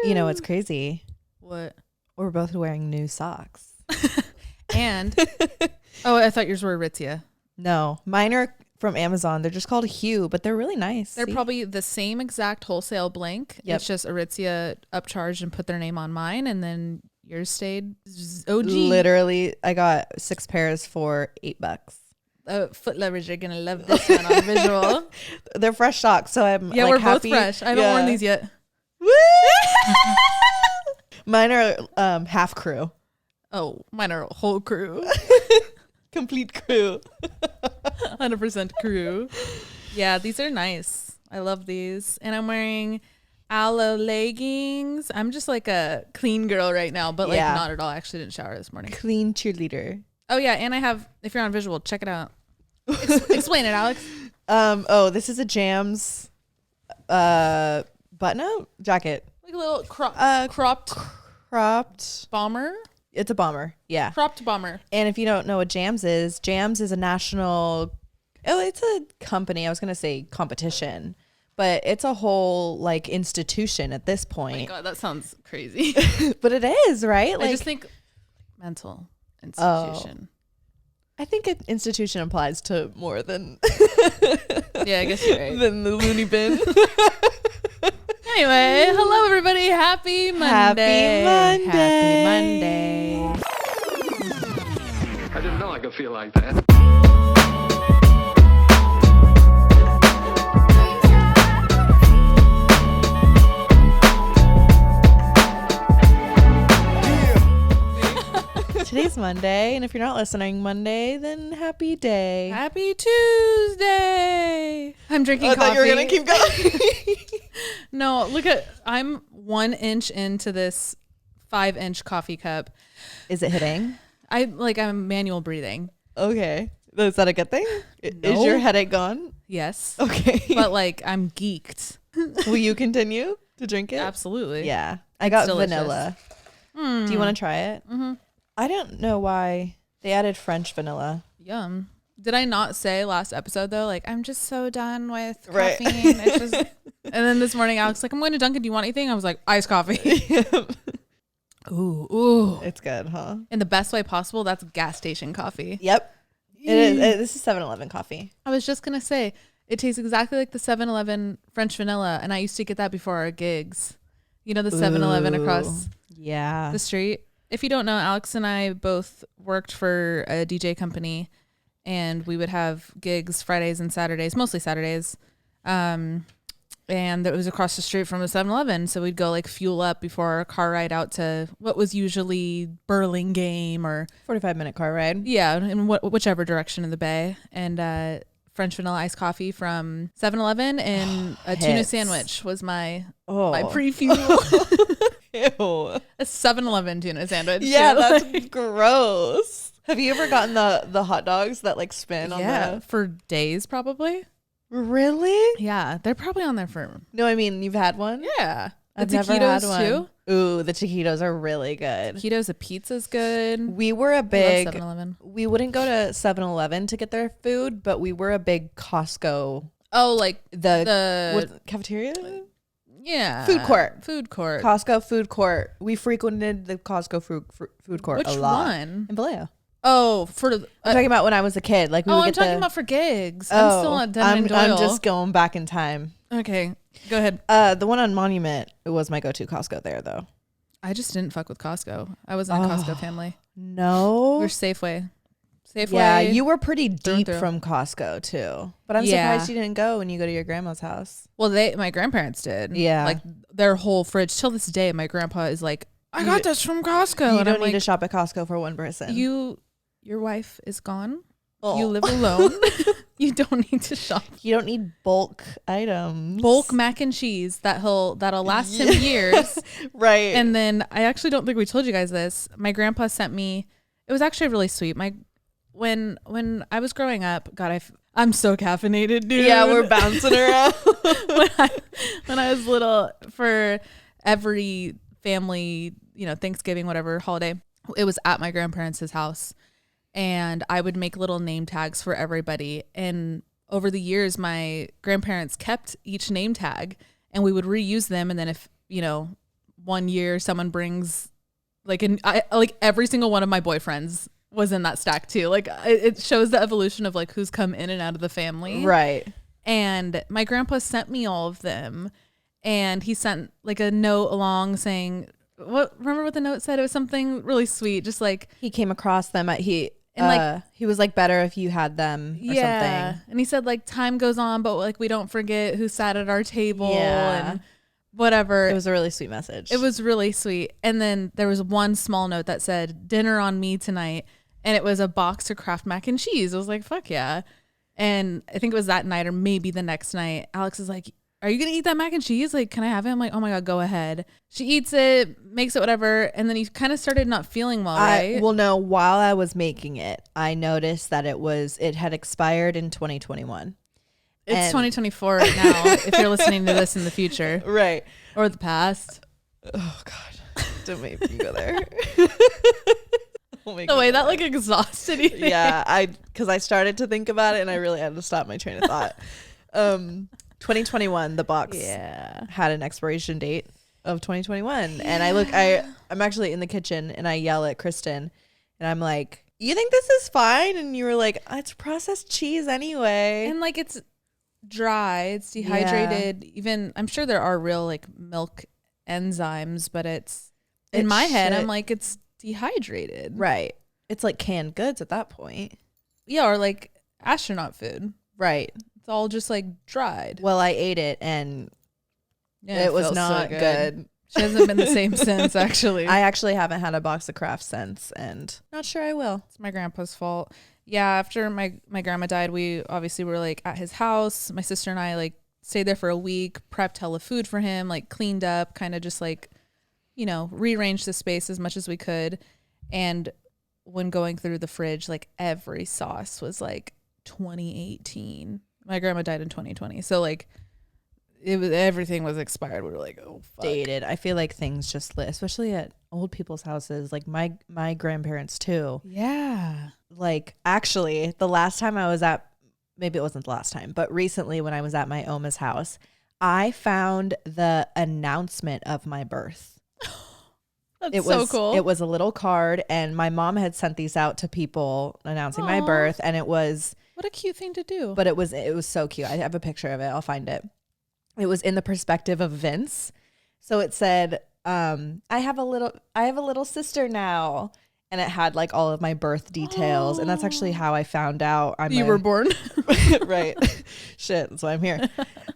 You know what's crazy? What? We're both wearing new socks. And oh, I thought yours were Aritzia. No, mine are from Amazon. They're just called Hue, but they're really nice. They're probably the same exact wholesale blank. Yep. It's just Aritzia upcharged and put their name on mine, and then yours stayed OG. Literally, I got 6 pairs for $8. Foot lovers are gonna love this one on visual. They're fresh socks, so I'm Yeah, like, we're happy. both fresh. I haven't worn these yet. Mine are half crew. Oh, mine are a whole crew. Complete crew. 100% crew. Yeah, these are nice. I love these. And I'm wearing aloe leggings. I'm just like a clean girl right now, but like not at all. I actually didn't shower this morning. Clean cheerleader. Oh yeah, and I have, if you're on visual, check it out. Explain it, Alex. This is a Jams button-up jacket. Like a little cropped bomber. It's a bomber. Yeah. Cropped bomber. And if you don't know what Jams is a national, it's a company. I was going to say competition, but it's a whole like institution at this point. Oh my God, that sounds crazy. But it is, right? I just think mental institution. I think an institution applies to more than yeah, I guess you're right. than the loony bin. Anyway, hello everybody. Happy Monday. Happy Monday. Happy Monday. I didn't know I could feel like that. Today's Monday, and if you're not listening Monday, then happy day. Happy Tuesday. I'm drinking coffee. I thought you were going to keep going. No, I'm 1 inch into this 5-inch coffee cup. Is it hitting? I'm manual breathing. Okay. Is that a good thing? No. Is your headache gone? Yes. Okay. But I'm geeked. Will you continue to drink it? Absolutely. Yeah. I got delicious. vanilla. Do you want to try it? Mm-hmm. I don't know why they added French vanilla. Yum. Did I not say last episode though? I'm just so done with Right. caffeine. It's just, and then this morning Alex I'm going to Dunkin'. Do you want anything? I was like, iced coffee. Ooh. It's good, huh? In the best way possible. That's gas station coffee. Yep. It is. This is 7-Eleven coffee. I was just going to say, it tastes exactly like the 7-Eleven French vanilla. And I used to get that before our gigs. You know, the 7-Eleven across the street. If you don't know, Alex and I both worked for a DJ company, and we would have gigs Fridays and Saturdays, mostly Saturdays. And it was across the street from the 7-Eleven. So we'd go fuel up before our car ride out to what was usually Burlingame or 45-minute car ride. Yeah, in whichever direction in the Bay. And French vanilla iced coffee from 7-Eleven and a tuna sandwich was my pre-fuel. Ew. A 7-Eleven tuna sandwich. Yeah, too. that's gross. Have you ever gotten the hot dogs that spin on the... for days probably. Really? Yeah, they're probably on there for... No, I mean, you've had one? Yeah. I've The never had taquitos one. too. Ooh, the taquitos are really good. Taquitos, the pizza's good. We were a I big... love 7-Eleven. We wouldn't go to 7-Eleven to get their food, but we were a big Costco... Oh, the cafeteria? Yeah. Food court. Costco food court. We frequented the Costco food court a lot. Which one? In Vallejo. Oh, I'm talking about when I was a kid. We would I'm get talking about for gigs. I'm still not done in Doyle. I'm just going back in time. Okay, go ahead. The one on Monument, it was my go-to Costco there, though. I just didn't fuck with Costco. I wasn't a Costco family. No. We're Safeway. Yeah, you were pretty deep from Costco, too. But I'm surprised you didn't go when you go to your grandma's house. Well, my grandparents did. Yeah. Their whole fridge. Till this day, my grandpa is like, I got this from Costco. You don't need to shop at Costco for one person. Your wife is gone. Oh. You live alone. You don't need to shop. You don't need bulk items. Bulk mac and cheese that'll last him years. Right. And then I actually don't think we told you guys this. My grandpa sent me. It was actually really sweet. When I was growing up, God, I'm so caffeinated, dude. Yeah, we're bouncing around. when I was little, for every family, Thanksgiving, whatever holiday, it was at my grandparents' house. And I would make little name tags for everybody. And over the years, my grandparents kept each name tag and we would reuse them. And then if, one year someone brings like like every single one of my boyfriends was in that stack too. Like it shows the evolution of like who's come in and out of the family. Right. And my grandpa sent me all of them, and he sent like a note along saying, remember what the note said? It was something really sweet. Just like he came across them he was like, better if you had them or something. And he said like time goes on, but like we don't forget who sat at our table and whatever. It was a really sweet message. It was really sweet. And then there was one small note that said dinner on me tonight, and it was a box of Kraft mac and cheese. I was like, fuck yeah. And I think it was that night or maybe the next night, Alex is like, are you going to eat that mac and cheese? Like, can I have it? I'm like, oh my God, go ahead. She eats it, makes it, whatever. And then he kind of started not feeling well, right? Well, no, while I was making it, I noticed that it had expired in 2021. It's 2024 right now, if you're listening to this in the future. Right. Or the past. Oh God. Don't make me go there. The way that like exhausted you. Yeah, because I started to think about it and I really had to stop my train of thought. 2021, the box had an expiration date of 2021. And I'm actually in the kitchen and I yell at Kristen and I'm like, you think this is fine? And you were like, it's processed cheese anyway. And like it's dry, it's dehydrated. Even I'm sure there are real like milk enzymes, but it's in my head, I'm like, it's dehydrated. Right. It's like canned goods at that point. Yeah, or like astronaut food. Right. It's all just like dried. Well, I ate it and it was not so good. She hasn't been the same since, actually. I actually haven't had a box of Kraft since, and not sure I will. It's my grandpa's fault. Yeah, after my grandma died, we obviously were like at his house. My sister and I like stayed there for a week, prepped hella food for him, like cleaned up, kind of just like, you know, rearranged the space as much as we could. And when going through the fridge, like every sauce was like 2018. My grandma died in 2020. So like everything was expired. We were like, oh, fuck. Dated. I feel like things just lit, especially at old people's houses, like my grandparents too. Yeah. Like actually the last time I was at, maybe it wasn't the last time, but recently when I was at my Oma's house, I found the announcement of my birth. That's so cool. It was a little card and my mom had sent these out to people announcing my birth, and it was, what a cute thing to do. but it was so cute. I have a picture of it. I'll find it. It was in the perspective of Vince. So it said, I have a little sister now. And it had like all of my birth details. And that's actually how I found out you were born. Right. Shit. That's why I'm here.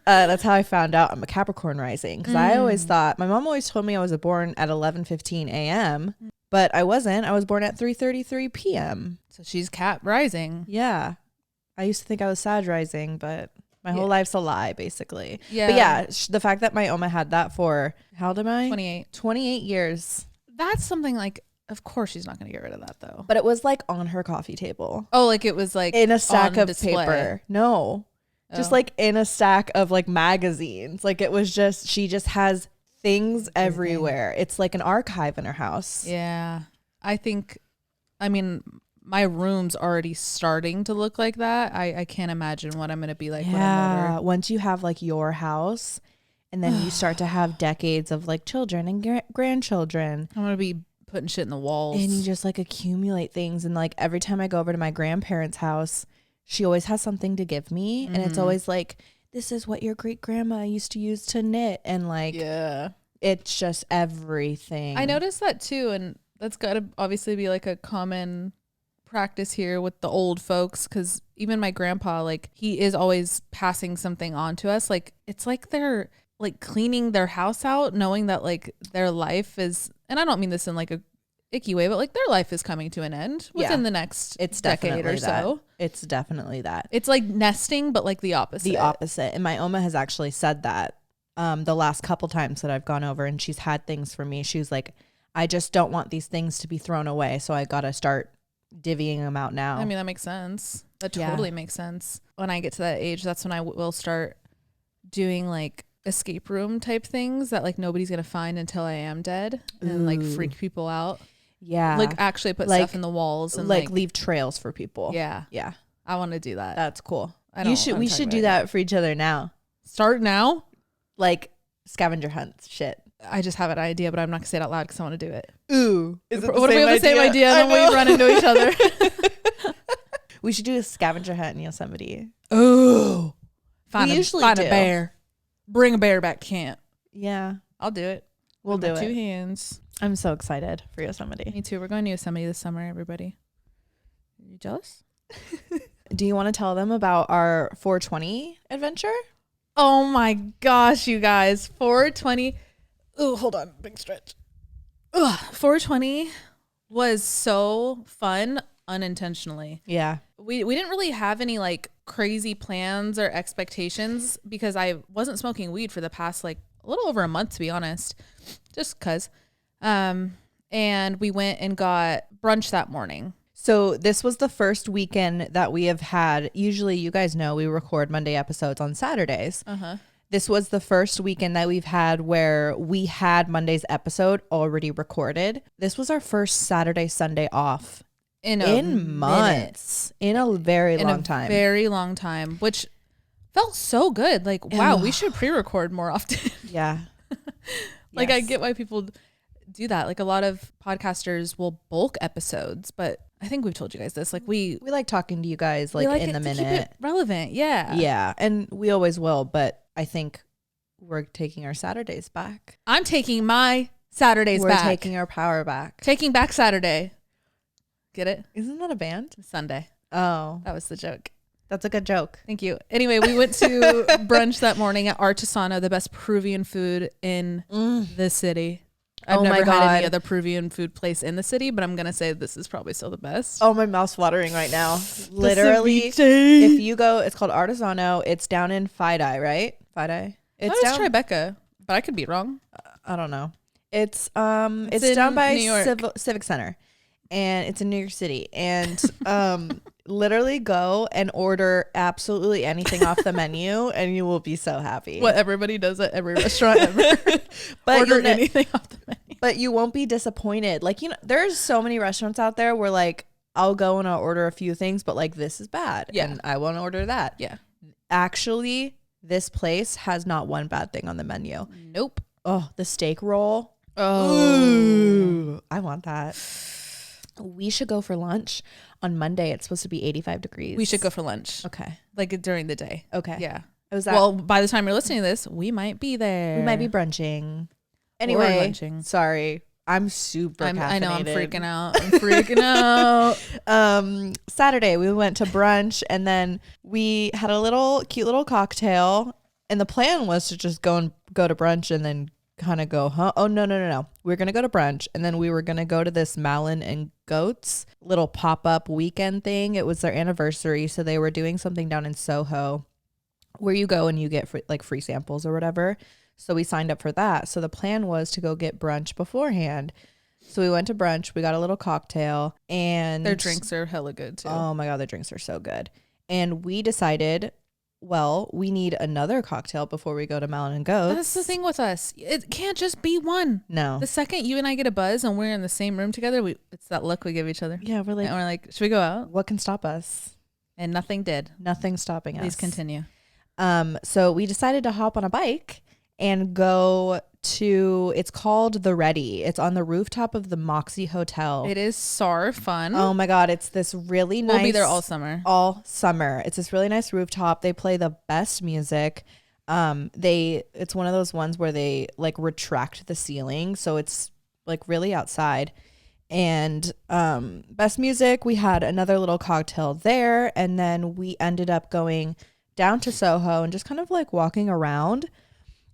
That's how I found out I'm a Capricorn rising. Because I always thought, my mom always told me I was born at 11:15 a.m. But I wasn't. I was born at 3:33 p.m. So she's Cap rising. Yeah. I used to think I was Sag rising, but my whole life's a lie, basically. Yeah. But yeah, the fact that my Oma had that for, how old am I? 28. 28 years. That's something like, of course she's not going to get rid of that though. But it was like on her coffee table. Oh, like it was like in a stack of display. paper. No. Just like in a stack of like magazines. Like it was just, she just has things everywhere. It's like an archive in her house. Yeah. I mean, my room's already starting to look like that. I can't imagine what I'm going to be like when I'm older. Once you have like your house and then you start to have decades of like children and grandchildren. I'm going to be putting shit in the walls. And you just like accumulate things. And like every time I go over to my grandparents' house, she always has something to give me. And it's always like, this is what your great grandma used to use to knit. And like, it's just everything. I noticed that too. And that's got to obviously be like a common practice here with the old folks. Cause even my grandpa, like he is always passing something on to us. Like it's like they're like cleaning their house out, knowing that like their life is, and I don't mean this in like a icky way, but like their life is coming to an end within the next decade or so. It's definitely that. It's like nesting, but like the opposite. The opposite. And my Oma has actually said that the last couple times that I've gone over and she's had things for me. She was like, I just don't want these things to be thrown away. So I got to start divvying them out now. I mean, that makes sense. That totally makes sense. When I get to that age, that's when I will start doing like escape room type things that like nobody's gonna find until I am dead, and like freak people out. Yeah, like actually put stuff in the walls and like leave trails for people. Yeah, I want to do that. That's cool. We should do that for each other now. Start now, like scavenger hunts. Shit. I just have an idea, but I'm not gonna say it out loud because I want to do it. Ooh. Is it what if we have the same idea and then we run into each other? We should do a scavenger hunt in Yosemite. Oh. Find a bear. Bring a bareback camp. Yeah. I'll do it. We'll do it. 2 hands. I'm so excited for Yosemite. Me too. We're going to Yosemite this summer, everybody. Are you jealous? Do you want to tell them about our 420 adventure? Oh my gosh, you guys. 420. Oh, hold on. Big stretch. Ugh, 420 was so fun unintentionally. Yeah. We didn't really have any like crazy plans or expectations because I wasn't smoking weed for the past like a little over a month, to be honest, just cause. And we went and got brunch that morning. So this was the first weekend that we have had. Usually, you guys know we record Monday episodes on Saturdays. This was the first weekend that we've had where we had Monday's episode already recorded. This was our first Saturday, Sunday off in months, in a very long time. Very long time, which felt so good. Like, wow, we should pre-record more often. Yeah. Like, yes. I get why people do that. Like, a lot of podcasters will bulk episodes, but I think we've told you guys this. Like, we like talking to you guys like in the minute. Keep it relevant. Yeah. Yeah. And we always will, but I think we're taking our Saturdays back. I'm taking my Saturdays back. We're taking our power back. Taking back Saturday. Get it? Isn't that a band? Sunday. Oh. That was the joke. That's a good joke. Thank you. Anyway, we went to brunch that morning at Artesano, the best Peruvian food in the city. I've never had any other Peruvian food place in the city, but I'm going to say this is probably still the best. Oh, my mouth's watering right now. Literally, if you go, it's called Artesano. It's down in Fidei, right? Fidei? It's down Tribeca, but I could be wrong. I don't know. It's down by Civic Center, and it's in New York City. And literally go and order absolutely anything off the menu, and you will be so happy. What everybody does at every restaurant ever. But order anything off the menu. But you won't be disappointed. Like, you know, there's so many restaurants out there where like I'll go and I'll order a few things, but like this is bad. Yeah. And I won't order that. Yeah. Actually, this place has not one bad thing on the menu. Nope. Oh, the steak roll. Oh. Ooh, I want that. We should go for lunch. On Monday, it's supposed to be 85 degrees. We should go for lunch. Okay. Like during the day. Okay. Yeah. Well, by the time you're listening to this, we might be there. We might be brunching. Anyway, sorry. I'm super caffeinated. I know, I'm freaking out. Saturday, we went to brunch, and then we had a cute little cocktail, and the plan was to just go to brunch and then kind of go, huh? Oh, no. We're going to go to brunch, and then we were going to go to this Malin and Goats little pop-up weekend thing. It was their anniversary, so they were doing something down in Soho where you go and you get free samples or whatever. So we signed up for that. So the plan was to go get brunch beforehand. So we went to brunch. We got a little cocktail, and their drinks are hella good too. Oh my God, their drinks are so good. And we decided, well, we need another cocktail before we go to Malin and Goats. That's the thing with us. It can't just be one. No. The second you and I get a buzz and we're in the same room together, it's that look we give each other. Yeah, we're like, should we go out? What can stop us? And nothing did. Nothing's stopping us. Please continue. So we decided to hop on a bike and go to, it's called The Ready. It's on the rooftop of the Moxie Hotel. It is so fun. Oh my God. It's this really nice. We'll be there all summer. All summer. It's this really nice rooftop. They play the best music. It's one of those ones where they like retract the ceiling. So it's like really outside. And best music. We had another little cocktail there. And then we ended up going down to Soho and just kind of like walking around.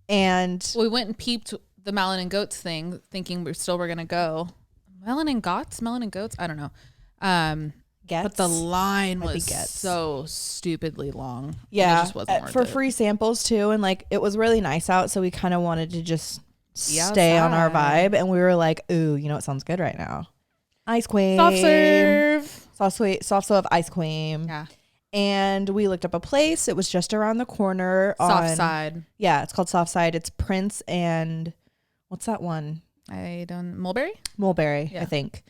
And we went and peeped the Malin and Goats thing, thinking we were gonna go. Malin and Goats? I don't know. But the line was so stupidly long. Yeah, it just wasn't worth for it. Free samples too, and like it was really nice out, so we kind of wanted to just stay on our vibe. And we were like, ooh, you know what sounds good right now? Ice cream, soft serve ice cream. Yeah. And we looked up a place. It was just around the corner. Softside. Yeah, it's called Softside. It's Prince and what's that one? Mulberry? Mulberry, yeah. I think.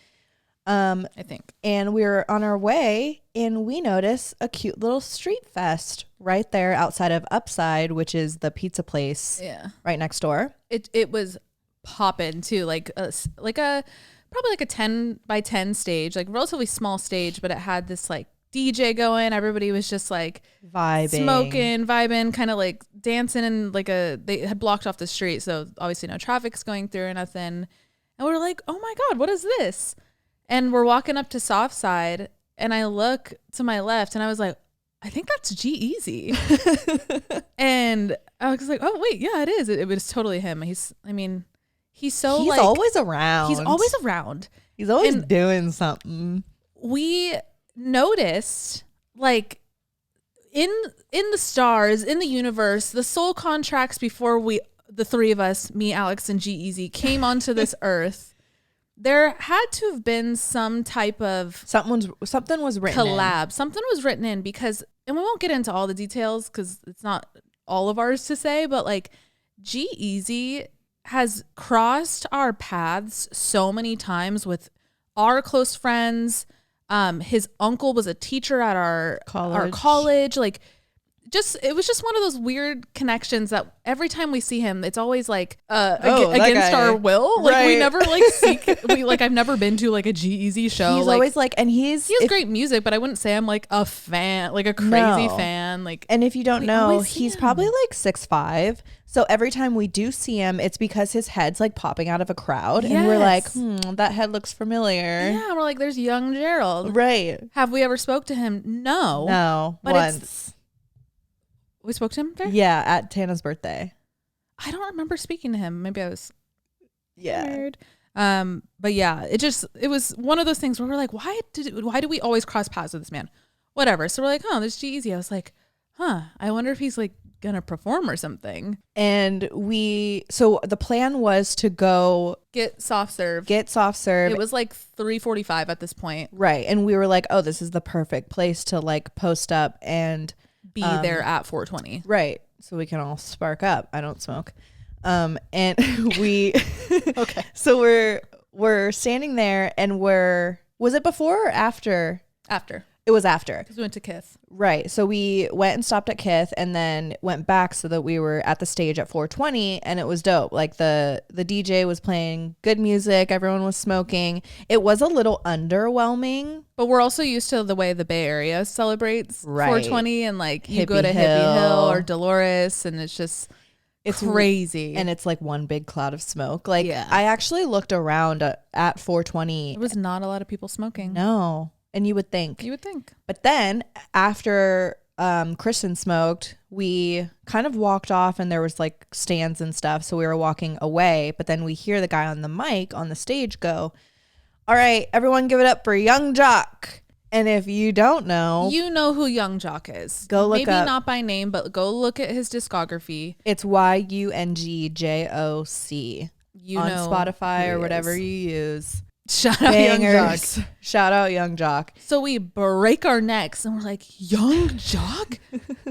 I think. And we were on our way, and we noticed a cute little street fest right there outside of Upside, which is the pizza place. Yeah. Right next door. It was poppin' too, like a probably like a 10 by 10 stage, like relatively small stage, but it had this like DJ going. Everybody was just like vibing, kind of like dancing, and like they had blocked off the street, so obviously no traffic's going through or nothing. And we're like, oh my God, what is this? And we're walking up to Softside, and I look to my left, and I was like, I think that's G-Eazy. And I was like, oh wait, yeah, it is. It was totally him. He's like, always around. He's always around. He's always doing something. We noticed, like, in the stars, in the universe, the soul contracts before the three of us, me, Alex, and G-Eazy, came onto this earth. There had to have been some type of something was written collab. In. Something was written in because, and we won't get into all the details because it's not all of ours to say, but like G-Eazy has crossed our paths so many times with our close friends. His uncle was a teacher at our college. Like, it was just one of those weird connections that every time we see him, it's always like against our will. Like, right. We never like seek. I've never been to like a G-Eazy show. He's always like, and he has great music, but I wouldn't say I'm like a fan, like a crazy fan. Like, and if you don't know, he's probably like 6'5". So every time we do see him, it's because his head's like popping out of a crowd, and we're like, that head looks familiar. Yeah, we're like, there's young Gerald. Right? Have we ever spoke to him? No, but once. We spoke to him there? Yeah, at Tana's birthday. I don't remember speaking to him. Maybe I was married. But yeah, it was one of those things where we're like, why do we always cross paths with this man? Whatever. So we're like, oh, there's G-Eazy. I was like, I wonder if he's like gonna perform or something. And so the plan was to go get soft serve. It was like 3:45 at this point. Right. And we were like, oh, this is the perfect place to like post up and be there at 4:20. Right. So we can all spark up. I don't smoke. And we okay. So we're standing there, and was it before or after? After. It was after. Because we went to Kith. Right. So we went and stopped at Kith, and then went back so that we were at the stage at 4:20, and it was dope. Like the DJ was playing good music. Everyone was smoking. It was a little underwhelming. But we're also used to the way the Bay Area celebrates 4:20, and like you go to Hippie Hippie Hill or Dolores, and it's crazy. And it's like one big cloud of smoke. Like, I actually looked around at 4:20. There was not a lot of people smoking. No. And you would think. But then after Kristen smoked, we kind of walked off, and there was like stands and stuff. So we were walking away. But then we hear the guy on the mic on the stage go, all right, everyone give it up for Young Jock. And if you don't know, you know who Young Jock is. Go look up. Maybe not by name, but go look at his discography. It's YUNGJOC on Spotify or whatever you use. Shout out Young Jock. Shout out Young Jock. So we break our necks, and we're like, Young Jock?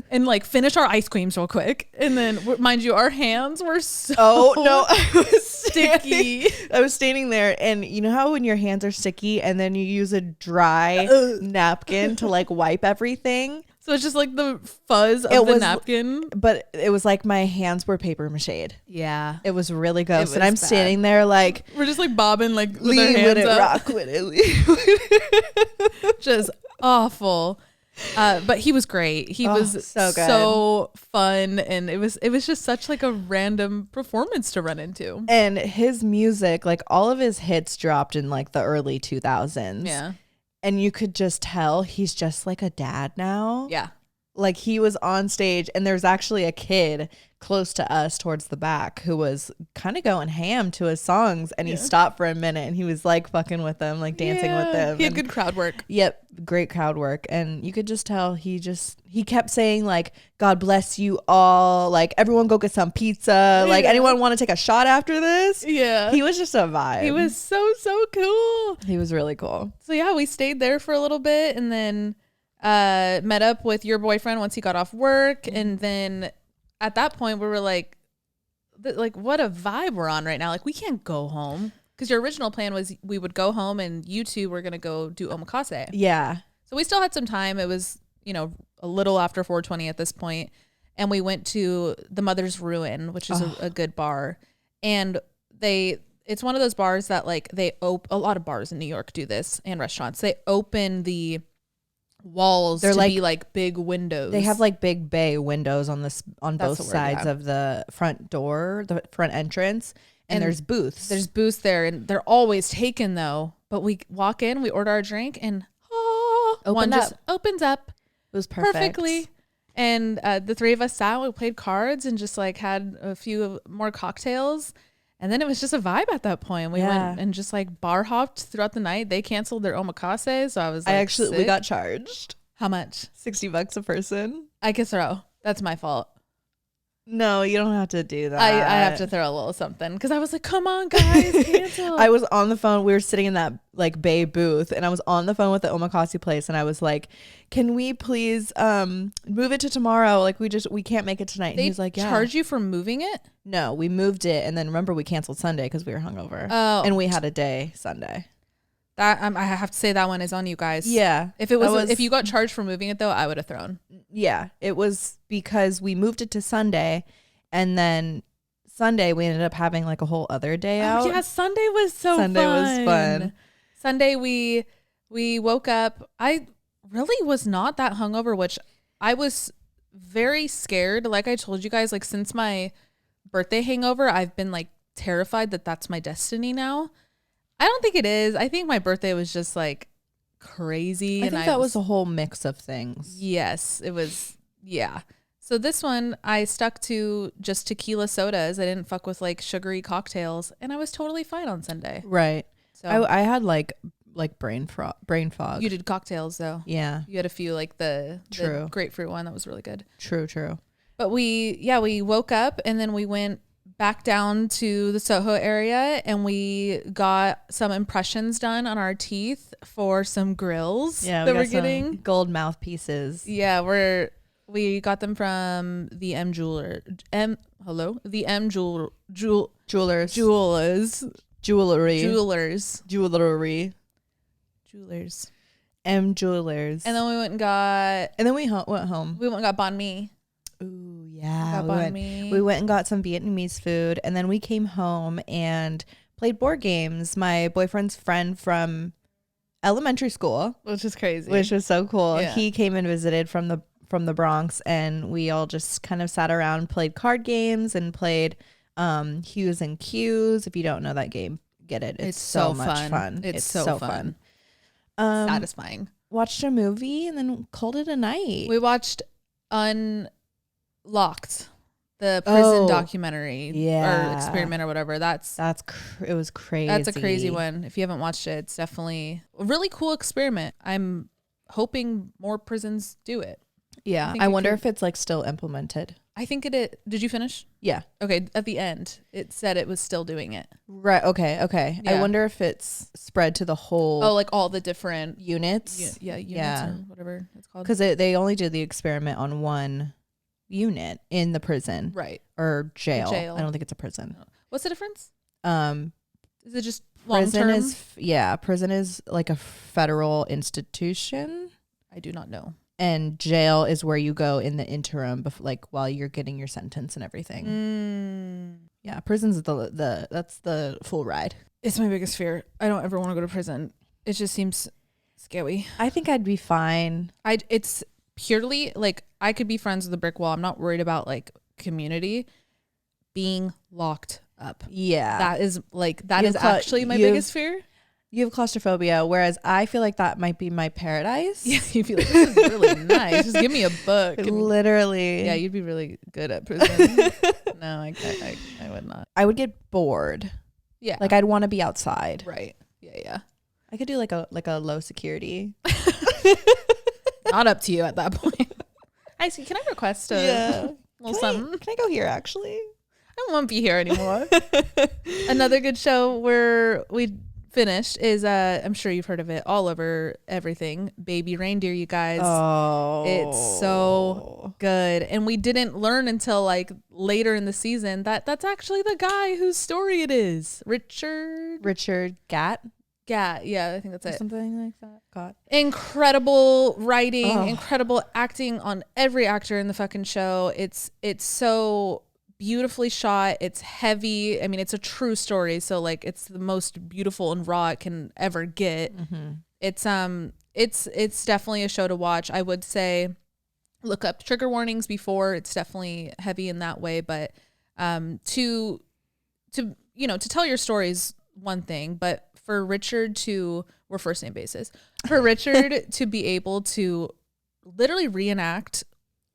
And like finish our ice creams real quick. And then, mind you, our hands were so I was sticky. I was standing there, and you know how when your hands are sticky and then you use a dry napkin to like wipe everything? So it's just like the fuzz of the napkin. But it was like my hands were paper mached. Yeah. It was really gross. And I'm standing there like, we're just like bobbing like with our hands with it, up. rock with it. Just awful. But he was great. He was so good. So fun, and it was just such like a random performance to run into. And his music, like all of his hits dropped in like the early 2000s. Yeah. And you could just tell he's just like a dad now. Yeah. Like he was on stage, and there's actually a kid close to us towards the back who was kind of going ham to his songs, and he stopped for a minute, and he was like fucking with them, like dancing with them. He had good crowd work. Yep. Great crowd work. And you could just tell he kept saying like, God bless you all. Like, everyone go get some pizza. Like, anyone want to take a shot after this? Yeah. He was just a vibe. He was so cool. He was really cool. So yeah, we stayed there for a little bit, and then met up with your boyfriend once he got off work. And then at that point we were like what a vibe we're on right now. Like, we can't go home, because your original plan was we would go home and you two were going to go do omakase. Yeah. So we still had some time. It was, a little after 4:20 at this point. And we went to the Mother's Ruin, which is a good bar. And it's one of those bars that like a lot of bars in New York do this, and restaurants. They open the walls to be like big windows. They have like big bay windows on both sides of the front door, the front entrance, and there's booths. There's booths there, and they're always taken though. But we walk in, we order our drink, and one just opens up. It was perfectly. And the three of us sat, we played cards and just like had a few more cocktails. And then it was just a vibe at that point. We went and just like bar hopped throughout the night. They canceled their omakase. So I was like, we got charged. How much? $60 a person. I could throw. That's my fault. No, you don't have to do that. I have to throw a little something because I was like, come on, guys, cancel. I was on the phone. We were sitting in that like bay booth, and I was on the phone with the omakase place, and I was like, can we please move it to tomorrow? Like we can't make it tonight. And he's like, yeah. Charge you for moving it? No, we moved it, and then remember we canceled Sunday because we were hungover. Oh. And we had a day Sunday. That I have to say that one is on you guys. Yeah. If you got charged for moving it though, I would have thrown. Yeah. It was because we moved it to Sunday, and then Sunday we ended up having like a whole other day out. Yeah, Sunday was fun. Sunday we woke up. I really was not that hungover, which I was very scared. Like I told you guys, like since my birthday hangover, I've been like terrified that that's my destiny now. I don't think it is. I think my birthday was just like crazy. I think that was a whole mix of things. Yes, it was. Yeah. So this one I stuck to just tequila sodas. I didn't fuck with like sugary cocktails, and I was totally fine on Sunday. Right. So I had like brain fog. You did cocktails though. Yeah. You had a few like the grapefruit one that was really good. True. But we woke up and then we went back down to the Soho area and we got some impressions done on our teeth for some grills that we're getting. Gold mouthpieces. Yeah, we got them from the M Jewelers. M Jewelers. And then we went and got. And then we went home. We went and got banh mi. Ooh, yeah. We went and got some Vietnamese food, and then we came home and played board games. My boyfriend's friend from elementary school, which is crazy, which was so cool. Yeah. He came and visited from the Bronx, and we all just kind of sat around, played card games, and played Hues and Cues. If you don't know that game, get it. It's so much fun. It's so fun. Satisfying. Watched a movie and then called it a night. We watched Unlocked, the prison documentary or experiment or whatever. It was crazy. That's a crazy one. If you haven't watched it, it's definitely a really cool experiment. I'm hoping more prisons do it. Yeah. I wonder if it's like still implemented. I think it is. Did you finish? Yeah. Okay. At the end, it said it was still doing it. Right. Okay. Yeah. I wonder if it's spread to the whole. Oh, like all the different units. Units or whatever it's called. Because they only did the experiment on one unit in the prison. Right. Or jail. I don't think it's a prison. What's the difference? Is it just prison term? Prison is like a federal institution. I do not know. And jail is where you go in the interim, like while you're getting your sentence and everything. Yeah, prison's that's the full ride. It's my biggest fear. I don't ever want to go to prison. It just seems scary. I think I'd be fine. It's purely like I could be friends with a brick wall. I'm not worried about like community being locked up. Yeah, that is actually my biggest fear. You have claustrophobia, whereas I feel like that might be my paradise. Yeah, you feel like this is really nice. Just give me a book. Literally. Yeah, you'd be really good at prison. No, I would not. I would get bored. Yeah. Like I'd want to be outside. Right. Yeah. I could do like a low security. Not up to you at that point. Can I request a little something? Can I go here actually? I don't want to be here anymore. Another good show where we finished is I'm sure you've heard of it all over everything. Baby Reindeer, you guys. Oh, it's so good. And we didn't learn until like later in the season that's actually the guy whose story it is. Richard Gatt. Yeah, I think that's it. Something like that. Got incredible writing, incredible acting on every actor in the fucking show. It's so beautifully shot. It's heavy. I mean, it's a true story. So like it's the most beautiful and raw it can ever get. Mm-hmm. It's definitely a show to watch. I would say look up trigger warnings before. It's definitely heavy in that way, but to tell your story is one thing, but for Richard we're first name basis, for Richard to be able to literally reenact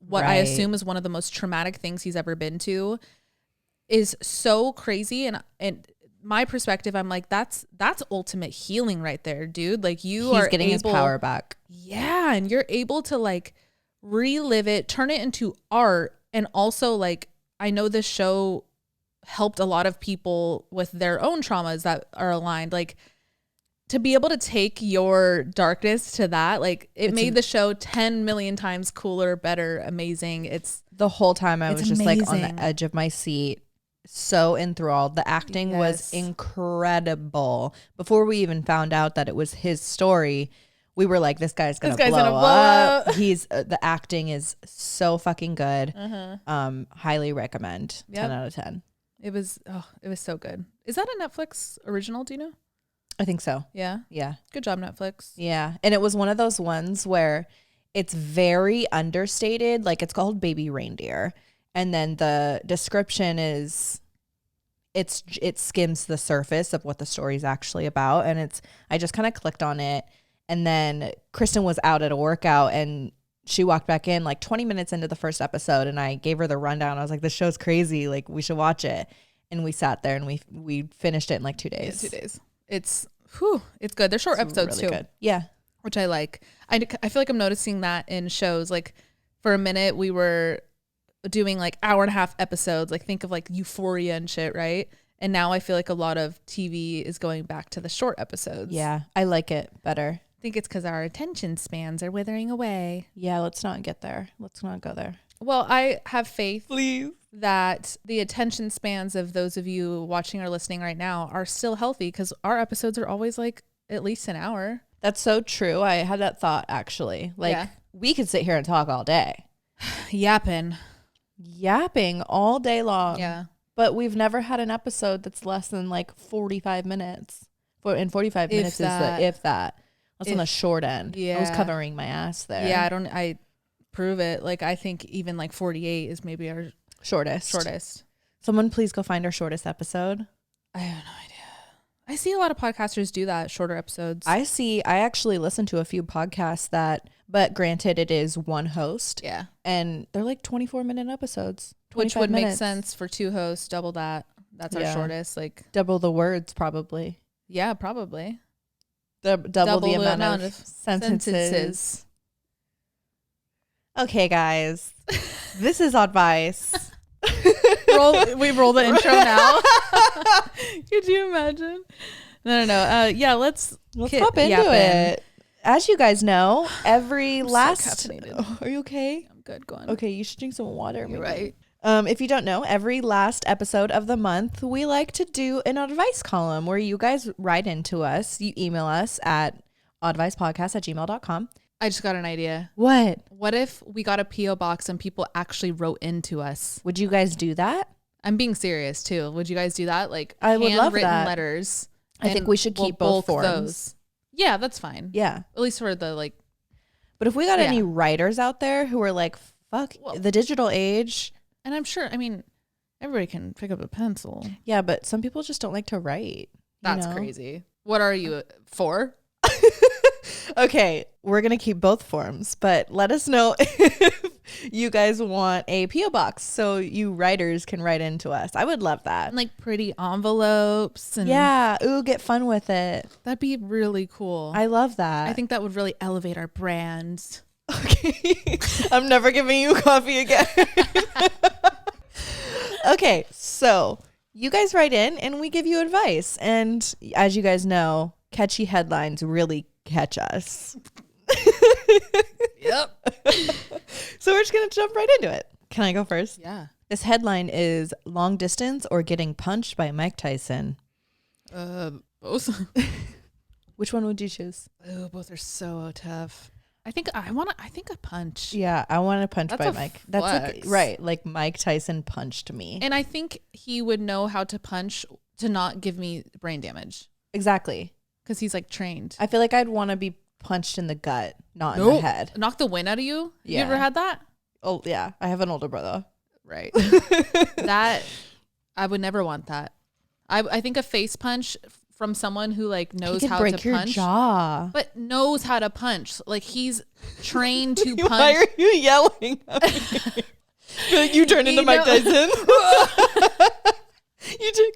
what I assume is one of the most traumatic things he's ever been to is so crazy. And my perspective, I'm like, that's ultimate healing right there, dude. Like he's getting his power back. Yeah. And you're able to like relive it, turn it into art. And also like, I know this show helped a lot of people with their own traumas that are aligned. Like to be able to take your darkness to that, like it's made the show 10 million times cooler, better, amazing. It's the whole time I was just like on the edge of my seat, so enthralled. The acting was incredible. Before we even found out that it was his story, we were like, this guy's gonna blow up. He's the acting is so fucking good. Highly recommend. 10 out of 10. It was so good. Is that a Netflix original? Do you know? I think so. Yeah. Good job, Netflix. Yeah. And it was one of those ones where it's very understated. Like it's called Baby Reindeer. And then the description is it skims the surface of what the story is actually about. And I just kind of clicked on it. And then Kristen was out at a workout and she walked back in like 20 minutes into the first episode. And I gave her the rundown. I was like, this show's crazy. Like we should watch it. And we sat there and we finished it in like 2 days. Yeah, 2 days. It's good. They're short episodes really too. Good. Yeah. Which I like. I feel like I'm noticing that in shows. Like for a minute we were doing like hour and a half episodes. Like think of like Euphoria and shit, right? And now I feel like a lot of TV is going back to the short episodes. Yeah. I like it better. I think it's because our attention spans are withering away. Yeah. Let's not get there. Let's not go there. Well, I have faith, please, that the attention spans of those of you watching or listening right now are still healthy because our episodes are always like at least an hour. That's so true. I had that thought actually. Like we could sit here and talk all day. Yapping all day long. Yeah. But we've never had an episode that's less than like 45 minutes. And 45 minutes is if that. That's on the short end. Yeah. I was covering my ass there. Yeah, I prove it. Like I think even like 48 is maybe our shortest. Someone please go find our shortest episode. I have no idea. I see a lot of podcasters do that, shorter episodes. I actually listen to a few podcasts but granted it is one host. Yeah. And they're like 24-minute episodes. Which would make sense for two hosts, double that. That's our shortest. Like double the words probably. Yeah, probably. Double the amount of sentences. Okay, guys. This is Oddvice. We roll the intro now. Could you imagine? No. Yeah, let's hop into it. As you guys know, every last... are you okay? I'm good. Go on. Okay, you should drink some water. You're right. If you don't know, every last episode of the month, we like to do an Oddvice column where you guys write into us. You email us at oddvicepodcast@gmail.com. I just got an idea. What if we got a P.O. box and people actually wrote into us? Would you guys do that? I'm being serious too. Would you guys do that? Like I would love that. Letters. I think we should keep both forms. Those. Yeah, that's fine. Yeah. At least for the like. But if we got any writers out there who are like, fuck the digital age. And I'm sure, I mean, everybody can pick up a pencil. Yeah, but some people just don't like to write. That's crazy. What are you, 4? Okay, we're going to keep both forms, but let us know if you guys want a P.O. box so you writers can write into us. I would love that. And like pretty envelopes. And yeah. Ooh, get fun with it. That'd be really cool. I love that. I think that would really elevate our brand. Okay. I'm never giving you coffee again. Okay, so you guys write in and we give you advice. And as you guys know, catchy headlines really catch us. Yep. So we're just going to jump right into it. Can I go first? Yeah. This headline is long distance or getting punched by Mike Tyson. Both. Which one would you choose? Oh, both are so tough. I think a punch. Yeah, I want a punch by Mike. That's flex. like Mike Tyson punched me. And I think he would know how to punch to not give me brain damage. Exactly. Because he's like trained. I feel like I'd want to be punched in the gut, not in the head. Knock the wind out of you? Yeah. You ever had that? Oh, yeah. I have an older brother. Right. That, I would never want that. I think a face punch from someone who like knows how to punch. Your jaw. But knows how to punch. Like he's trained to punch. Why are you yelling at me? Like you turn into Mike Tyson.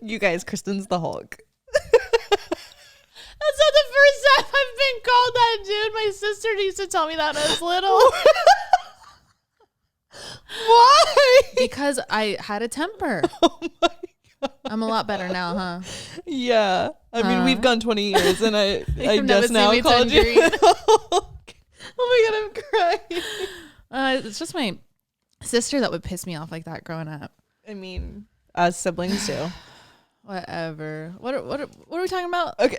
You guys, Kristen's the Hulk. That's not the first time I've been called that, dude. My sister used to tell me that when I was little. Why? Because I had a temper. Oh my God. I'm a lot better now, huh? Yeah. I mean, we've gone 20 years and I just now me called you. Oh my God, I'm crying. It's just my sister that would piss me off like that growing up. I mean, us siblings do. Whatever. What are we talking about? Okay.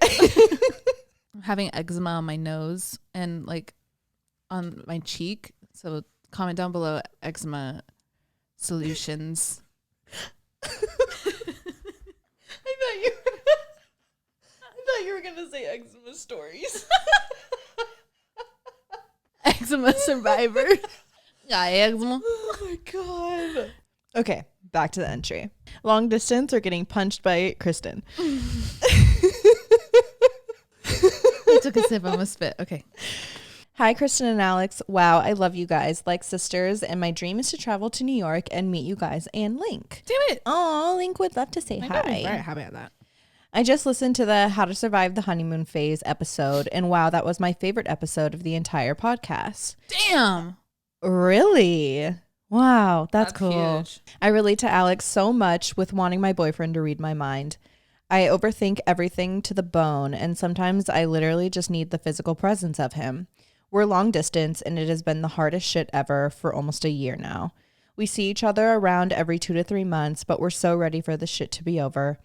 I'm having eczema on my nose and like on my cheek. So comment down below eczema solutions. I thought you were gonna say eczema stories. Eczema survivor. Yeah, eczema. Oh my God. Okay, back to the entry. Long distance or getting punched by Kristen. I took a sip, I almost spit. Okay. Hi, Kristen and Alex. Wow, I love you guys like sisters, and my dream is to travel to New York and meet you guys and Link. Damn it. Oh, Link would love to say hi. I'm very happy about that. I just listened to the How to Survive the Honeymoon Phase episode, and wow, that was my favorite episode of the entire podcast. Damn. Really? Wow, that's cool. Huge. I relate to Alex so much with wanting my boyfriend to read my mind. I overthink everything to the bone, and sometimes I literally just need the physical presence of him. We're long distance, and it has been the hardest shit ever for almost a year now. We see each other around every 2 to 3 months, but we're so ready for this shit to be over.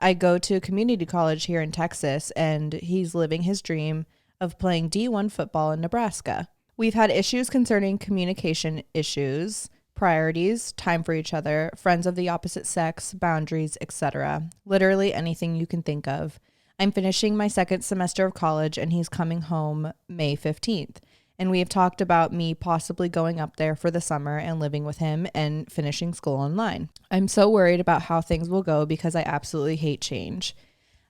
I go to community college here in Texas, and he's living his dream of playing D1 football in Nebraska. We've had issues concerning communication issues, priorities, time for each other, friends of the opposite sex, boundaries, etc. Literally anything you can think of. I'm finishing my second semester of college, and he's coming home May 15th. And we have talked about me possibly going up there for the summer and living with him and finishing school online. I'm so worried about how things will go because I absolutely hate change.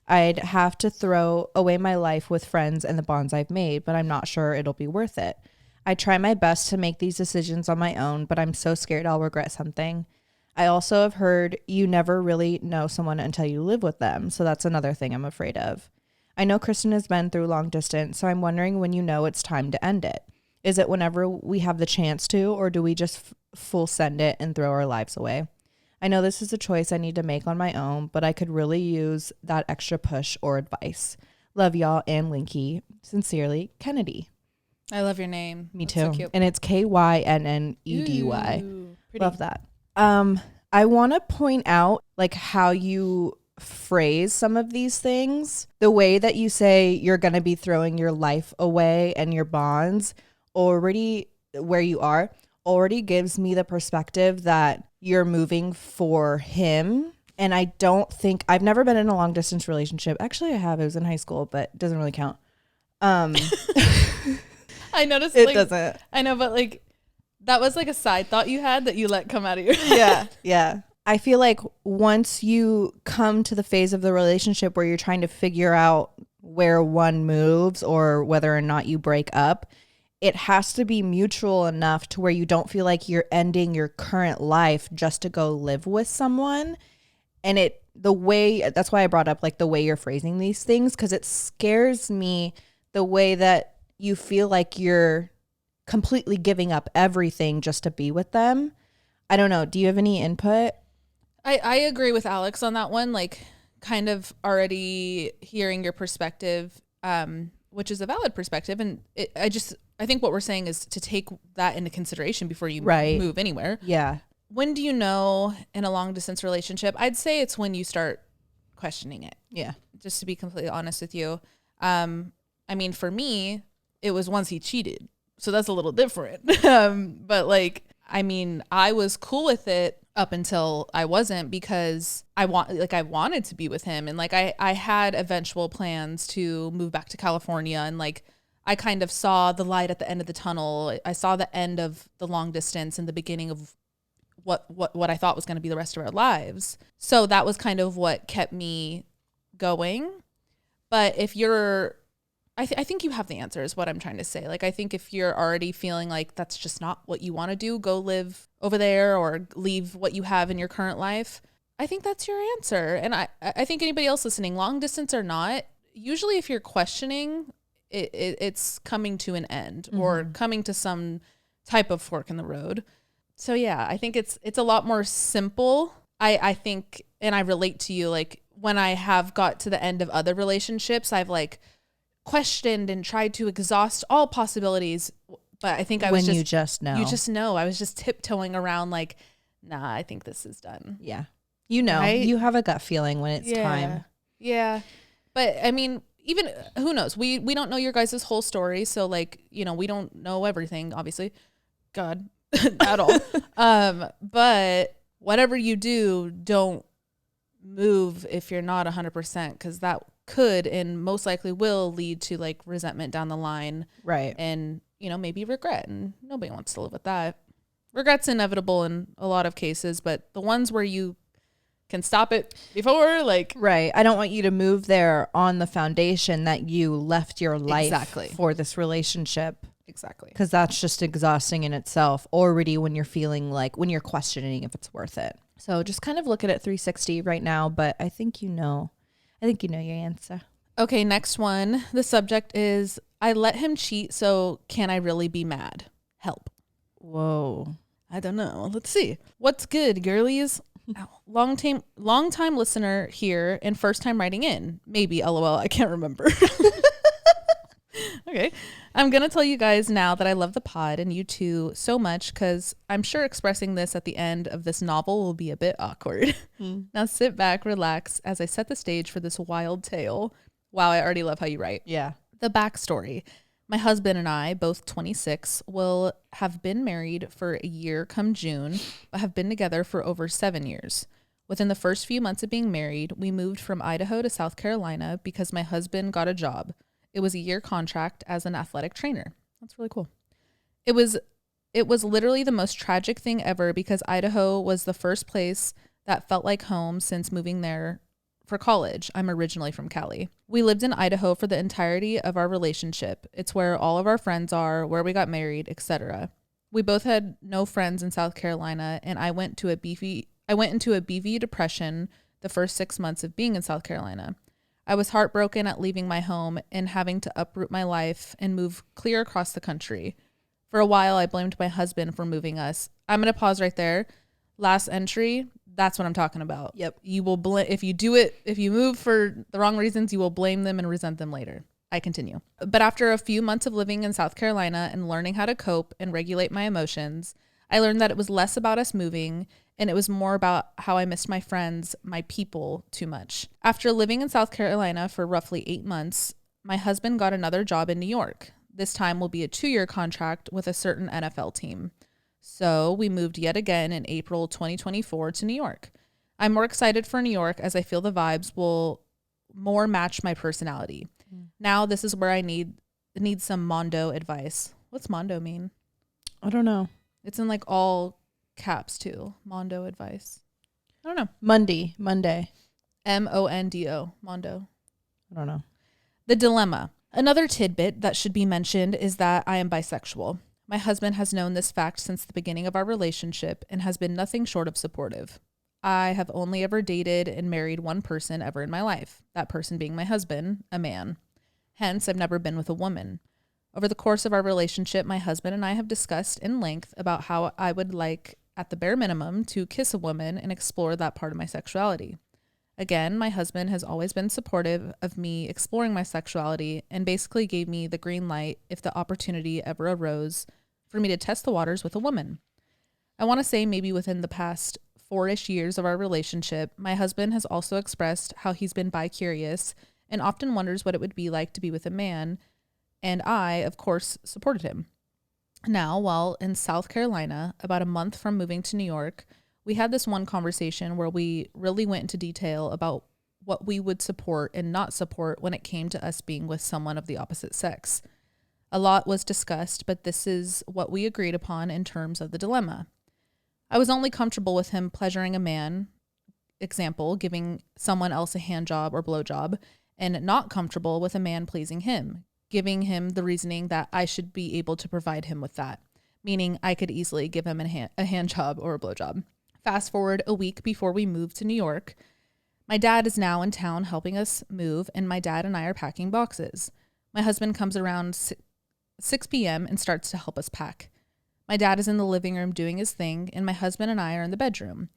I'd have to throw away my life with friends and the bonds I've made, but I'm not sure it'll be worth it. I try my best to make these decisions on my own, but I'm so scared I'll regret something. I also have heard you never really know someone until you live with them, so that's another thing I'm afraid of. I know Kristen has been through long distance, so I'm wondering when you know it's time to end it. Is it whenever we have the chance to, or do we just full send it and throw our lives away? I know this is a choice I need to make on my own, but I could really use that extra push or advice. Love y'all and Linky. Sincerely, Kennedy. I love your name. Me That's too. So cute. And it's KYNNEDY. Ooh, Love that. I want to point out like how you phrase some of these things. The way that you say you're going to be throwing your life away and your bonds already where you are already gives me the perspective that you're moving for him. And I don't think I've never been in a long distance relationship. Actually, I have. It was in high school, but it doesn't really count. I noticed it doesn't. I know, but like that was like a side thought you had that you let come out of your head. Yeah. I feel like once you come to the phase of the relationship where you're trying to figure out where one moves or whether or not you break up, it has to be mutual enough to where you don't feel like you're ending your current life just to go live with someone. And that's why I brought up like the way you're phrasing these things, because it scares me the way that you feel like you're completely giving up everything just to be with them. I don't know. Do you have any input? I agree with Alex on that one, like kind of already hearing your perspective, which is a valid perspective. And I think what we're saying is to take that into consideration before you move anywhere. Yeah. When do you know in a long distance relationship? I'd say it's when you start questioning it. Yeah. Just to be completely honest with you. I mean, for me, it was once he cheated. So that's a little different. But like, I mean, I was cool with it up until I wasn't, because I wanted to be with him. And like, I had eventual plans to move back to California, and like, I kind of saw the light at the end of the tunnel. I saw the end of the long distance and the beginning of what I thought was going to be the rest of our lives. So that was kind of what kept me going. But if you're, I think you have the answer is what I'm trying to say. Like, I think if you're already feeling like that's just not what you want to do, go live over there or leave what you have in your current life, I think that's your answer. And I think anybody else listening, long distance or not, usually if you're questioning, it's coming to an end or coming to some type of fork in the road. So yeah, I think it's a lot more simple. I think, and I relate to you, like when I have got to the end of other relationships, I've like questioned and tried to exhaust all possibilities. But I think you just know, I was just tiptoeing around like, nah, I think this is done. Yeah. You know, right? You have a gut feeling when it's time. Yeah. But I mean, even who knows? We don't know your guys' whole story. So like, you know, we don't know everything, obviously. God, at all. But whatever you do, don't move if you're not 100%, because that could and most likely will lead to like resentment down the line. Right. And, you know, maybe regret. And nobody wants to live with that. Regret's inevitable in a lot of cases, but the ones where you can stop it before, like, right. I don't want you to move there on the foundation that you left your life for this relationship. Exactly. Because that's just exhausting in itself already when you're feeling like, when you're questioning if it's worth it. So just kind of look at it 360 right now, but I think you know your answer. Okay, next one. The subject is, I let him cheat, so can I really be mad? Help. Whoa. I don't know. Let's see. What's good, girlies? Long time listener here and first time writing in. Maybe, LOL, I can't remember. Okay. I'm going to tell you guys now that I love the pod and you too so much, because I'm sure expressing this at the end of this novel will be a bit awkward. Now sit back, relax as I set the stage for this wild tale. Wow, I already love how you write. Yeah. The backstory. My husband and I, both 26, will have been married for a year come June, but have been together for over 7 years. Within the first few months of being married, we moved from Idaho to South Carolina because my husband got a job. It was a year contract as an athletic trainer. That's really cool. It was literally the most tragic thing ever, because Idaho was the first place that felt like home since moving there for college. I'm originally from Cali. We lived in Idaho for the entirety of our relationship. It's where all of our friends are, where we got married, etc. We both had no friends in South Carolina, and I went into a BV depression the first 6 months of being in South Carolina. I was heartbroken at leaving my home and having to uproot my life and move clear across the country. For a while, I blamed my husband for moving us. I'm going to pause right there. Last entry, that's what I'm talking about. Yep. You will if you move for the wrong reasons, you will blame them and resent them later. I continue. But after a few months of living in South Carolina and learning how to cope and regulate my emotions, I learned that it was less about us moving and it was more about how I missed my friends, my people too much. After living in South Carolina for roughly 8 months, my husband got another job in New York. This time will be a 2-year contract with a certain NFL team. So we moved yet again in April 2024 to New York. I'm more excited for New York as I feel the vibes will more match my personality. Now this is where I need some Mondo advice. What's Mondo mean? I don't know. It's in like all caps too. Mondo advice. I don't know. Monday. Mondo. Mondo. I don't know. The dilemma. Another tidbit that should be mentioned is that I am bisexual. My husband has known this fact since the beginning of our relationship and has been nothing short of supportive. I have only ever dated and married one person ever in my life, that person being my husband, a man. Hence, I've never been with a woman. Over the course of our relationship, my husband and I have discussed in length about how I would like, at the bare minimum, to kiss a woman and explore that part of my sexuality. Again, my husband has always been supportive of me exploring my sexuality and basically gave me the green light if the opportunity ever arose for me to test the waters with a woman. I want to say maybe within the past 4-ish years of our relationship, my husband has also expressed how he's been bi-curious and often wonders what it would be like to be with a man, and I, of course, supported him. Now, while in South Carolina, about a month from moving to New York, we had this one conversation where we really went into detail about what we would support and not support when it came to us being with someone of the opposite sex. A lot was discussed, but this is what we agreed upon in terms of the dilemma. I was only comfortable with him pleasuring a man, example, giving someone else a hand job or blowjob, and not comfortable with a man pleasing him, giving him the reasoning that I should be able to provide him with that, meaning I could easily give him a hand job or a blowjob. Fast forward a week before we moved to New York. My dad is now in town helping us move, and my dad and I are packing boxes. My husband comes around 6 p.m. and starts to help us pack. My dad is in the living room doing his thing, and my husband and I are in the bedroom.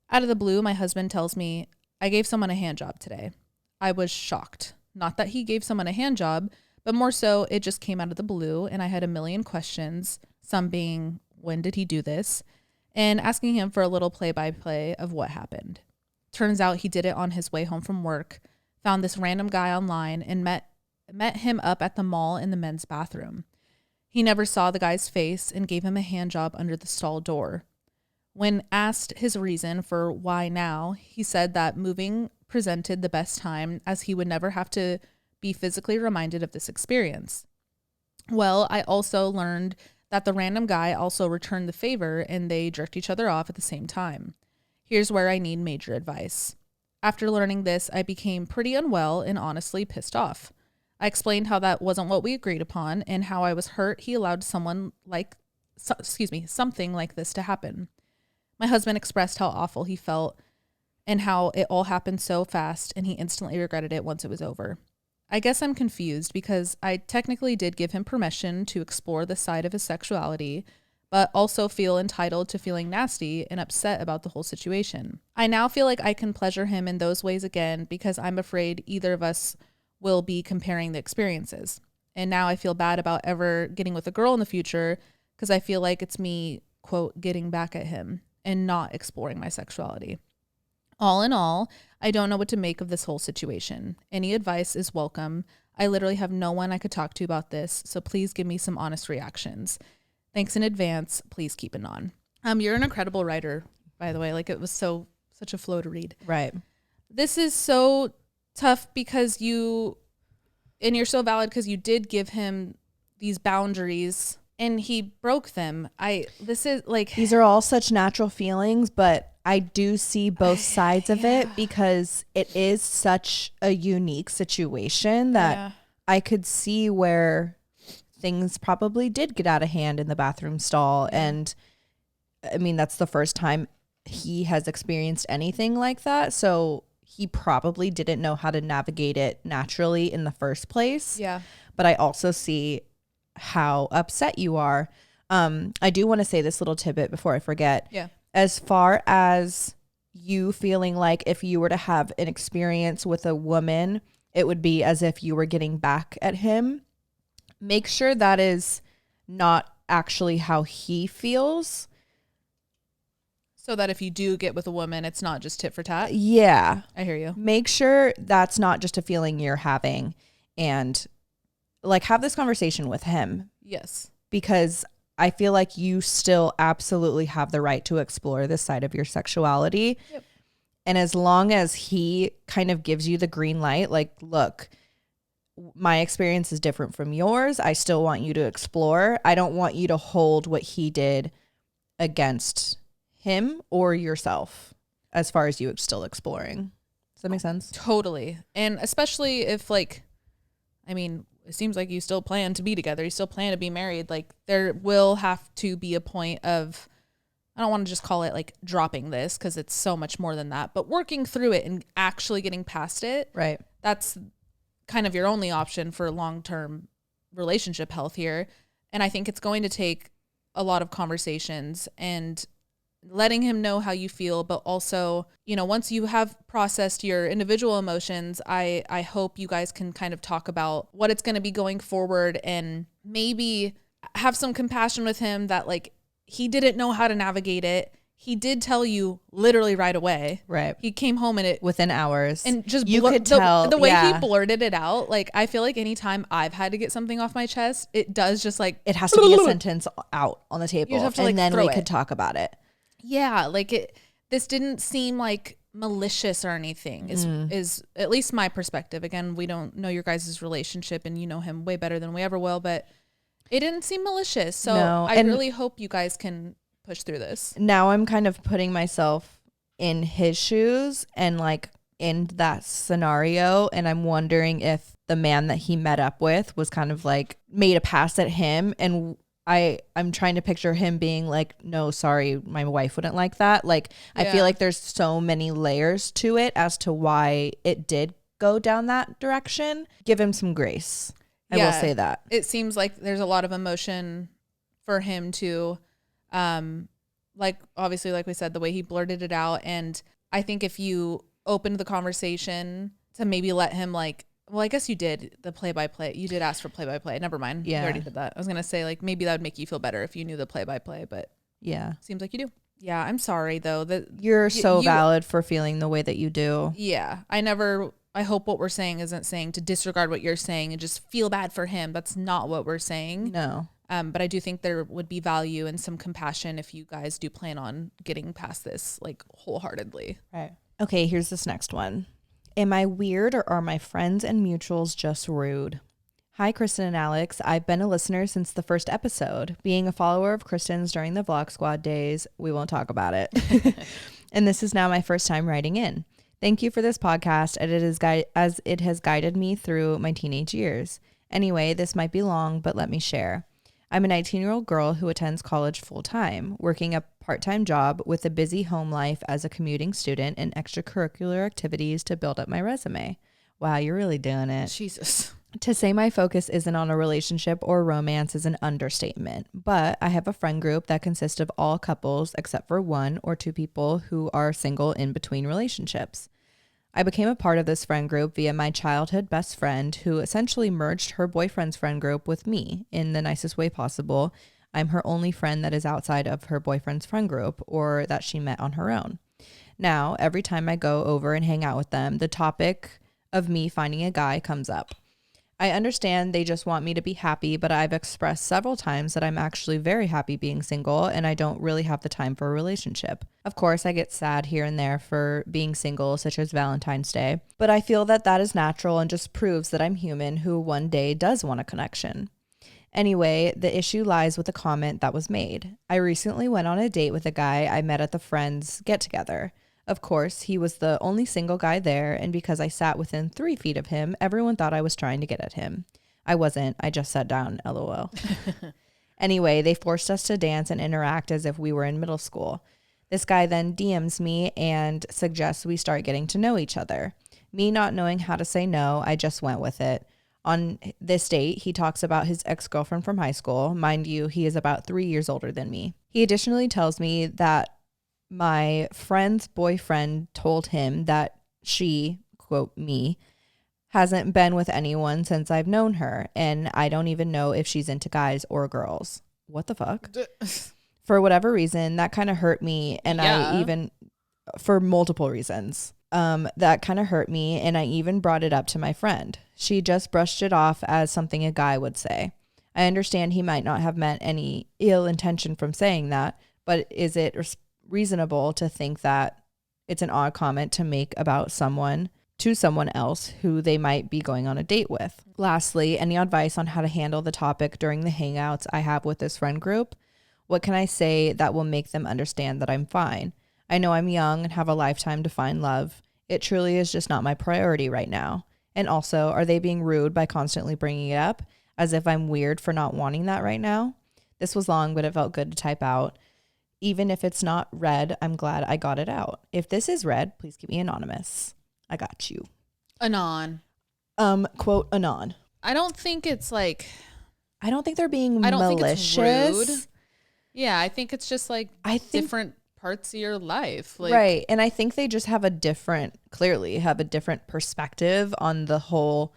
Out of the blue, my husband tells me, I gave someone a hand job today. I was shocked. Not that he gave someone a hand job, but more so it just came out of the blue, and I had a million questions, some being, when did he do this? And asking him for a little play-by-play of what happened. Turns out he did it on his way home from work, found this random guy online, and met him up at the mall in the men's bathroom. He never saw the guy's face and gave him a hand job under the stall door. When asked his reason for why now, he said that moving presented the best time as he would never have to be physically reminded of this experience. Well, I also learned that the random guy also returned the favor and they jerked each other off at the same time. Here's where I need major advice. After learning this, I became pretty unwell and honestly pissed off. I explained how that wasn't what we agreed upon and how I was hurt he allowed something like this to happen. My husband expressed how awful he felt and how it all happened so fast and he instantly regretted it once it was over. I guess I'm confused because I technically did give him permission to explore the side of his sexuality, but also feel entitled to feeling nasty and upset about the whole situation. I now feel like I can pleasure him in those ways again because I'm afraid either of us will be comparing the experiences. And now I feel bad about ever getting with a girl in the future because I feel like it's me, quote, getting back at him and not exploring my sexuality. All in all, I don't know what to make of this whole situation. Any advice is welcome. I literally have no one I could talk to about this, so please give me some honest reactions. Thanks in advance. Please keep it on. You're an incredible writer, by the way. Like, it was such a flow to read. Right. This is so tough because you're so valid because you did give him these boundaries and he broke them. These are all such natural feelings, but I do see both sides of it because it is such a unique situation that I could see where things probably did get out of hand in the bathroom stall. And I mean, that's the first time he has experienced anything like that. So he probably didn't know how to navigate it naturally in the first place. Yeah. But I also see how upset you are. I do want to say this little tidbit before I forget. Yeah. As far as you feeling like if you were to have an experience with a woman, it would be as if you were getting back at him. Make sure that is not actually how he feels. So that if you do get with a woman, it's not just tit for tat? Yeah. I hear you. Make sure that's not just a feeling you're having, and like have this conversation with him. Yes. Because I feel like you still absolutely have the right to explore this side of your sexuality. Yep. And as long as he kind of gives you the green light, like, look, my experience is different from yours. I still want you to explore. I don't want you to hold what he did against him or yourself as far as you still exploring. Does that make sense? Totally. And especially if it seems like you still plan to be together. You still plan to be married. Like, there will have to be a point of, I don't want to just call it like dropping this because it's so much more than that, but working through it and actually getting past it. Right. That's kind of your only option for long-term relationship health here. And I think it's going to take a lot of conversations and letting him know how you feel, but also, once you have processed your individual emotions, I hope you guys can kind of talk about what it's going to be going forward and maybe have some compassion with him that, like, he didn't know how to navigate it. he did tell you literally right away. Right. He came home and it within hours. And just you could tell the way he blurted it out. Like, I feel like anytime I've had to get something off my chest, it does just like, it has to be a sentence out on the table. You have to, like, and then throw we it. could talk about it. Yeah. Like this didn't seem like malicious or anything is at least my perspective. Again, we don't know your guys' relationship and you know him way better than we ever will, but it didn't seem malicious. So I really hope you guys can push through this. Now I'm kind of putting myself in his shoes and like in that scenario, and I'm wondering if the man that he met up with was kind of like made a pass at him, and I'm trying to picture him being like, no, sorry, my wife wouldn't like that. Like, I feel like there's so many layers to it as to why it did go down that direction. Give him some grace. I will say that. It seems like there's a lot of emotion for him to like, obviously, like we said, the way he blurted it out. And I think if you opened the conversation to maybe let him like, well, I guess you did the play-by-play. You did ask for play-by-play. Never mind. Yeah. You already did that. I was going to say like, maybe that would make you feel better if you knew the play-by-play, but yeah, seems like you do. Yeah. I'm sorry though that you're so valid for feeling the way that you do. Yeah. I hope what we're saying isn't saying to disregard what you're saying and just feel bad for him. That's not what we're saying. No. But I do think there would be value and some compassion if you guys do plan on getting past this like wholeheartedly. Right. Okay, here's this next one. Am I weird or are my friends and mutuals just rude? Hi, Kristen and Alex. I've been a listener since the first episode. Being a follower of Kristen's during the Vlog Squad days, we won't talk about it. And this is now my first time writing in. Thank you for this podcast as it has guided me through my teenage years. Anyway, this might be long, but let me share. I'm a 19-year-old girl who attends college full-time, working a part-time job with a busy home life as a commuting student and extracurricular activities to build up my resume. Wow, you're really doing it. Jesus. To say my focus isn't on a relationship or romance is an understatement, but I have a friend group that consists of all couples except for one or two people who are single in between relationships. I became a part of this friend group via my childhood best friend who essentially merged her boyfriend's friend group with me in the nicest way possible. I'm her only friend that is outside of her boyfriend's friend group or that she met on her own. Now, every time I go over and hang out with them, the topic of me finding a guy comes up. I understand they just want me to be happy, but I've expressed several times that I'm actually very happy being single and I don't really have the time for a relationship. Of course, I get sad here and there for being single, such as Valentine's Day, but I feel that that is natural and just proves that I'm human who one day does want a connection. Anyway, the issue lies with a comment that was made. I recently went on a date with a guy I met at the friends get-together. Of course, he was the only single guy there, and because I sat within 3 feet of him, everyone thought I was trying to get at him. I wasn't. I just sat down, LOL. Anyway, they forced us to dance and interact as if we were in middle school. This guy then DMs me and suggests we start getting to know each other. Me not knowing how to say no, I just went with it. On this date, he talks about his ex-girlfriend from high school. Mind you, he is about 3 years older than me. He additionally tells me that my friend's boyfriend told him that she, quote me, hasn't been with anyone since I've known her, and I don't even know if she's into guys or girls. What the fuck? For whatever reason, that kind of hurt me, and I even, for multiple reasons, that kind of hurt me, and I even brought it up to my friend. She just brushed it off as something a guy would say. I understand he might not have meant any ill intention from saying that, but is it reasonable to think that it's an odd comment to make about someone to someone else who they might be going on a date with? Lastly, any advice on how to handle the topic during the hangouts I have with this friend group? What can I say that will make them understand that I'm fine? I know I'm young and have a lifetime to find love. It truly is just not my priority right now. And also, are they being rude by constantly bringing it up as if I'm weird for not wanting that right now? This was long, but it felt good to type out. Even if it's not read, I'm glad I got it out. If this is read, please keep me anonymous. I got you. Anon. Quote, anon. I don't think it's like... I don't think they're being malicious. Think it's rude. Yeah, I think it's just like different parts of your life. Like, right. And I think they just have a different perspective on the whole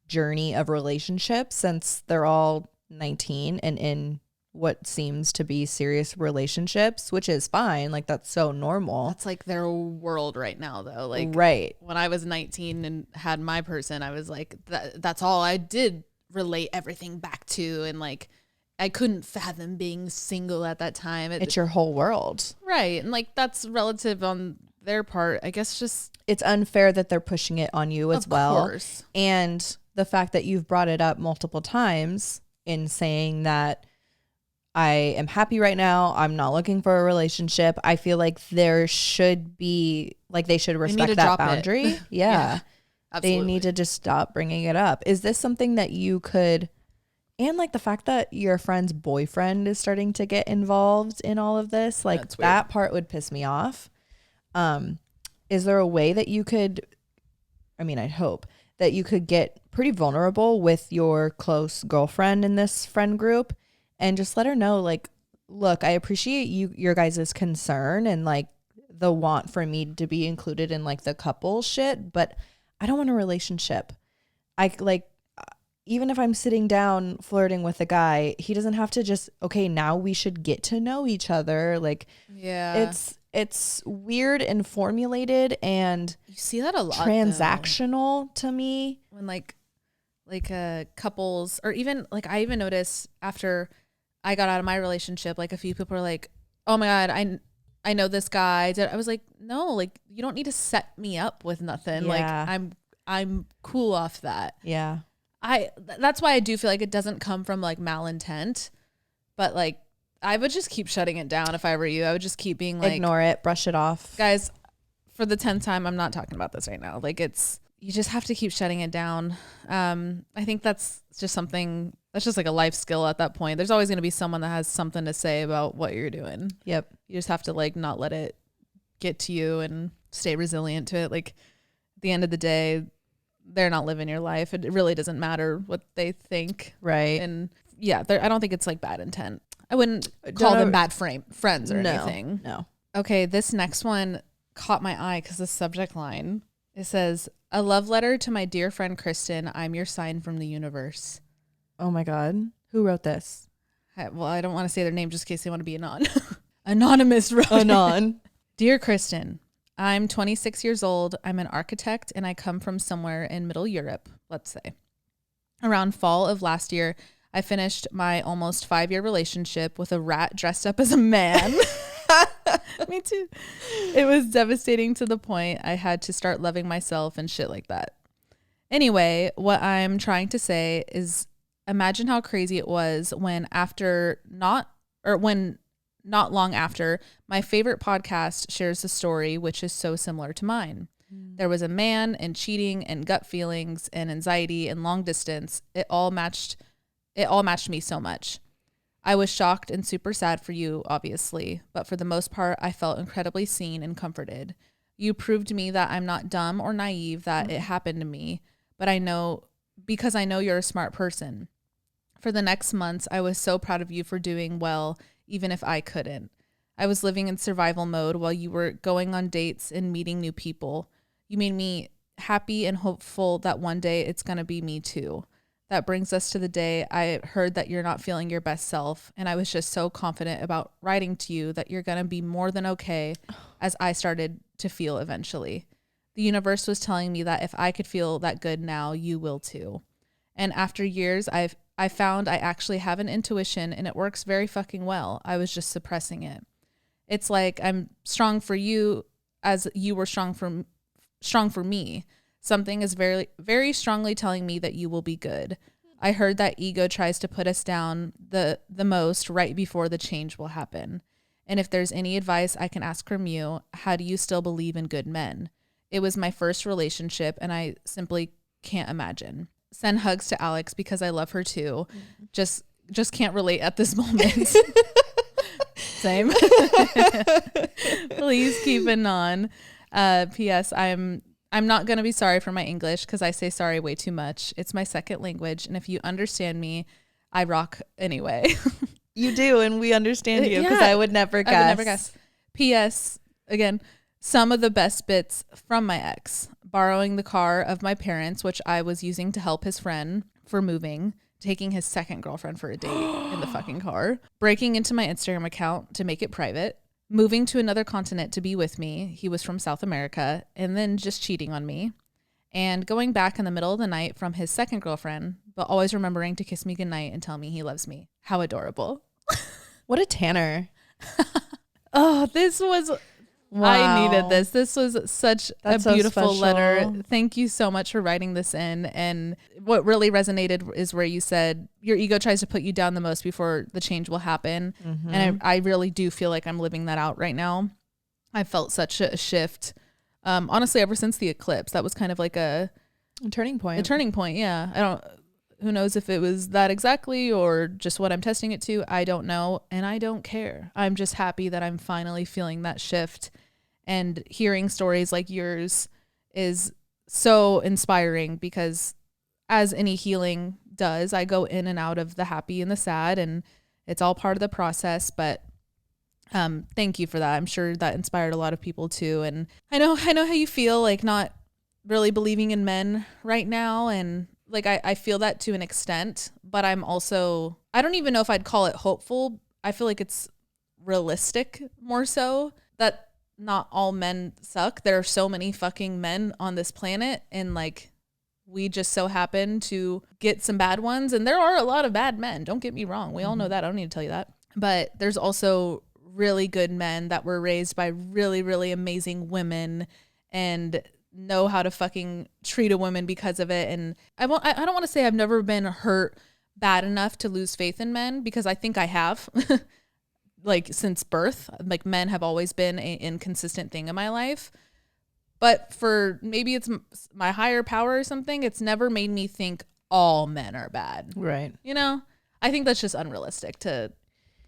journey of relationships since they're all 19 and in what seems to be serious relationships, which is fine. Like, that's so normal. That's like their world right now, though. Like, right. When I was 19 and had my person, I was like, that's all I did relate everything back to. And like, I couldn't fathom being single at that time. It's your whole world. Right. And like, that's relative on their part. I guess just. It's unfair that they're pushing it on you as well. Of course. And the fact that you've brought it up multiple times in saying that I am happy right now, I'm not looking for a relationship. I feel like there should be, like, they should respect that boundary. Yeah. Absolutely. They need to just stop bringing it up. Is this something that you could, and like the fact that your friend's boyfriend is starting to get involved in all of this, like that part would piss me off. Is there a way that you could, I mean, I'd hope that you could get pretty vulnerable with your close girlfriend in this friend group and just let her know, like, look, I appreciate your guys' concern and like the want for me to be included in like the couple shit, but I don't want a relationship. I like, even if I'm sitting down flirting with a guy, he doesn't have to just, okay, now we should get to know each other. Like, yeah, it's weird and formulated, and you see that a lot, transactional to me. When like couples, or even like, I even noticed after I got out of my relationship, like a few people are like, oh my God, I know this guy. I was like, no, like, you don't need to set me up with nothing. Yeah. Like, I'm cool off that. Yeah. That's why I do feel like it doesn't come from like malintent, but like, I would just keep shutting it down if I were you. I would just keep being like, ignore it, brush it off. Guys, for the 10th time, I'm not talking about this right now. Like, you just have to keep shutting it down. I think that's just something that's just like a life skill at that point. There's always going to be someone that has something to say about what you're doing. Yep. You just have to like not let it get to you and stay resilient to it. Like, at the end of the day, they're not living your life. It really doesn't matter what they think. Right. And yeah, I don't think it's like bad intent. I wouldn't call them bad friends or anything. No. Okay, this next one caught my eye because the subject line, it says, a love letter to my dear friend Kristen. I'm your sign from the universe. Oh my God. Who wrote this? Well, I don't want to say their name just in case they want to be anonymous wrote it. Dear Kristen, I'm 26 years old. I'm an architect and I come from somewhere in Middle Europe, let's say. Around fall of last year, I finished my almost 5-year relationship with a rat dressed up as a man. Me too. It was devastating to the point I had to start loving myself and shit like that. Anyway, what I'm trying to say is, imagine how crazy it was when not long after, my favorite podcast shares a story which is so similar to mine. There was a man, and cheating and gut feelings and anxiety and long distance. It all matched me so much. I was shocked and super sad for you, obviously, but for the most part, I felt incredibly seen and comforted. You proved to me that I'm not dumb or naive, that it happened to me, but I know you're a smart person. For the next months, I was so proud of you for doing well, even if I couldn't. I was living in survival mode while you were going on dates and meeting new people. You made me happy and hopeful that one day it's going to be me too. That brings us to the day I heard that you're not feeling your best self, and I was just so confident about writing to you that you're going to be more than okay, as I started to feel eventually. The universe was telling me that if I could feel that good now, you will too. And after years, I found I actually have an intuition, and it works very fucking well. I was just suppressing it. It's like I'm strong for you as you were strong for me. Something is very, very strongly telling me that you will be good. I heard that ego tries to put us down the most right before the change will happen. And if there's any advice I can ask from you, how do you still believe in good men? It was my first relationship, and I simply can't imagine. Send hugs to Alex because I love her too. Just can't relate at this moment. Same. Please keep it on. P.S. I'm not going to be sorry for my English because I say sorry way too much. It's my second language. And if you understand me, I rock anyway. You do. And we understand you because I would never guess. P.S. Again, some of the best bits from my ex. Borrowing the car of my parents, which I was using to help his friend for moving taking his second girlfriend for a date in the fucking car, breaking into my Instagram account to make it private, moving to another continent to be with me. He was from South America, and then just cheating on me, and going back in the middle of the night from his second girlfriend, but always remembering to kiss me goodnight and tell me he loves me. How adorable. What a Tanner. Oh, this was... Wow. I needed this. This was such a beautiful letter. Thank you so much for writing this in. And what really resonated is where you said your ego tries to put you down the most before the change will happen. Mm-hmm. And I really do feel like I'm living that out right now. I felt such a shift. Honestly, ever since the eclipse, that was kind of like a turning point. A turning point. Yeah. Who knows if it was that exactly or just what I'm testing it to. I don't know. And I don't care. I'm just happy that I'm finally feeling that shift. And hearing stories like yours is so inspiring because as any healing does, I go in and out of the happy and the sad, and it's all part of the process. But thank you for that. I'm sure that inspired a lot of people too. And I know how you feel, like not really believing in men right now. And like, I feel that to an extent, but I'm also, I don't even know if I'd call it hopeful. I feel like it's realistic more so that not all men suck. There are so many fucking men on this planet, and like we just so happen to get some bad ones, and there are a lot of bad men, don't get me wrong, we all know that. I don't need to tell you that. But there's also really good men that were raised by really, really amazing women and know how to fucking treat a woman because of it. And I don't want to say I've never been hurt bad enough to lose faith in men, because I think I have. Like since birth, like men have always been an inconsistent thing in my life. But for maybe it's my higher power or something, it's never made me think all men are bad. Right. You know, I think that's just unrealistic to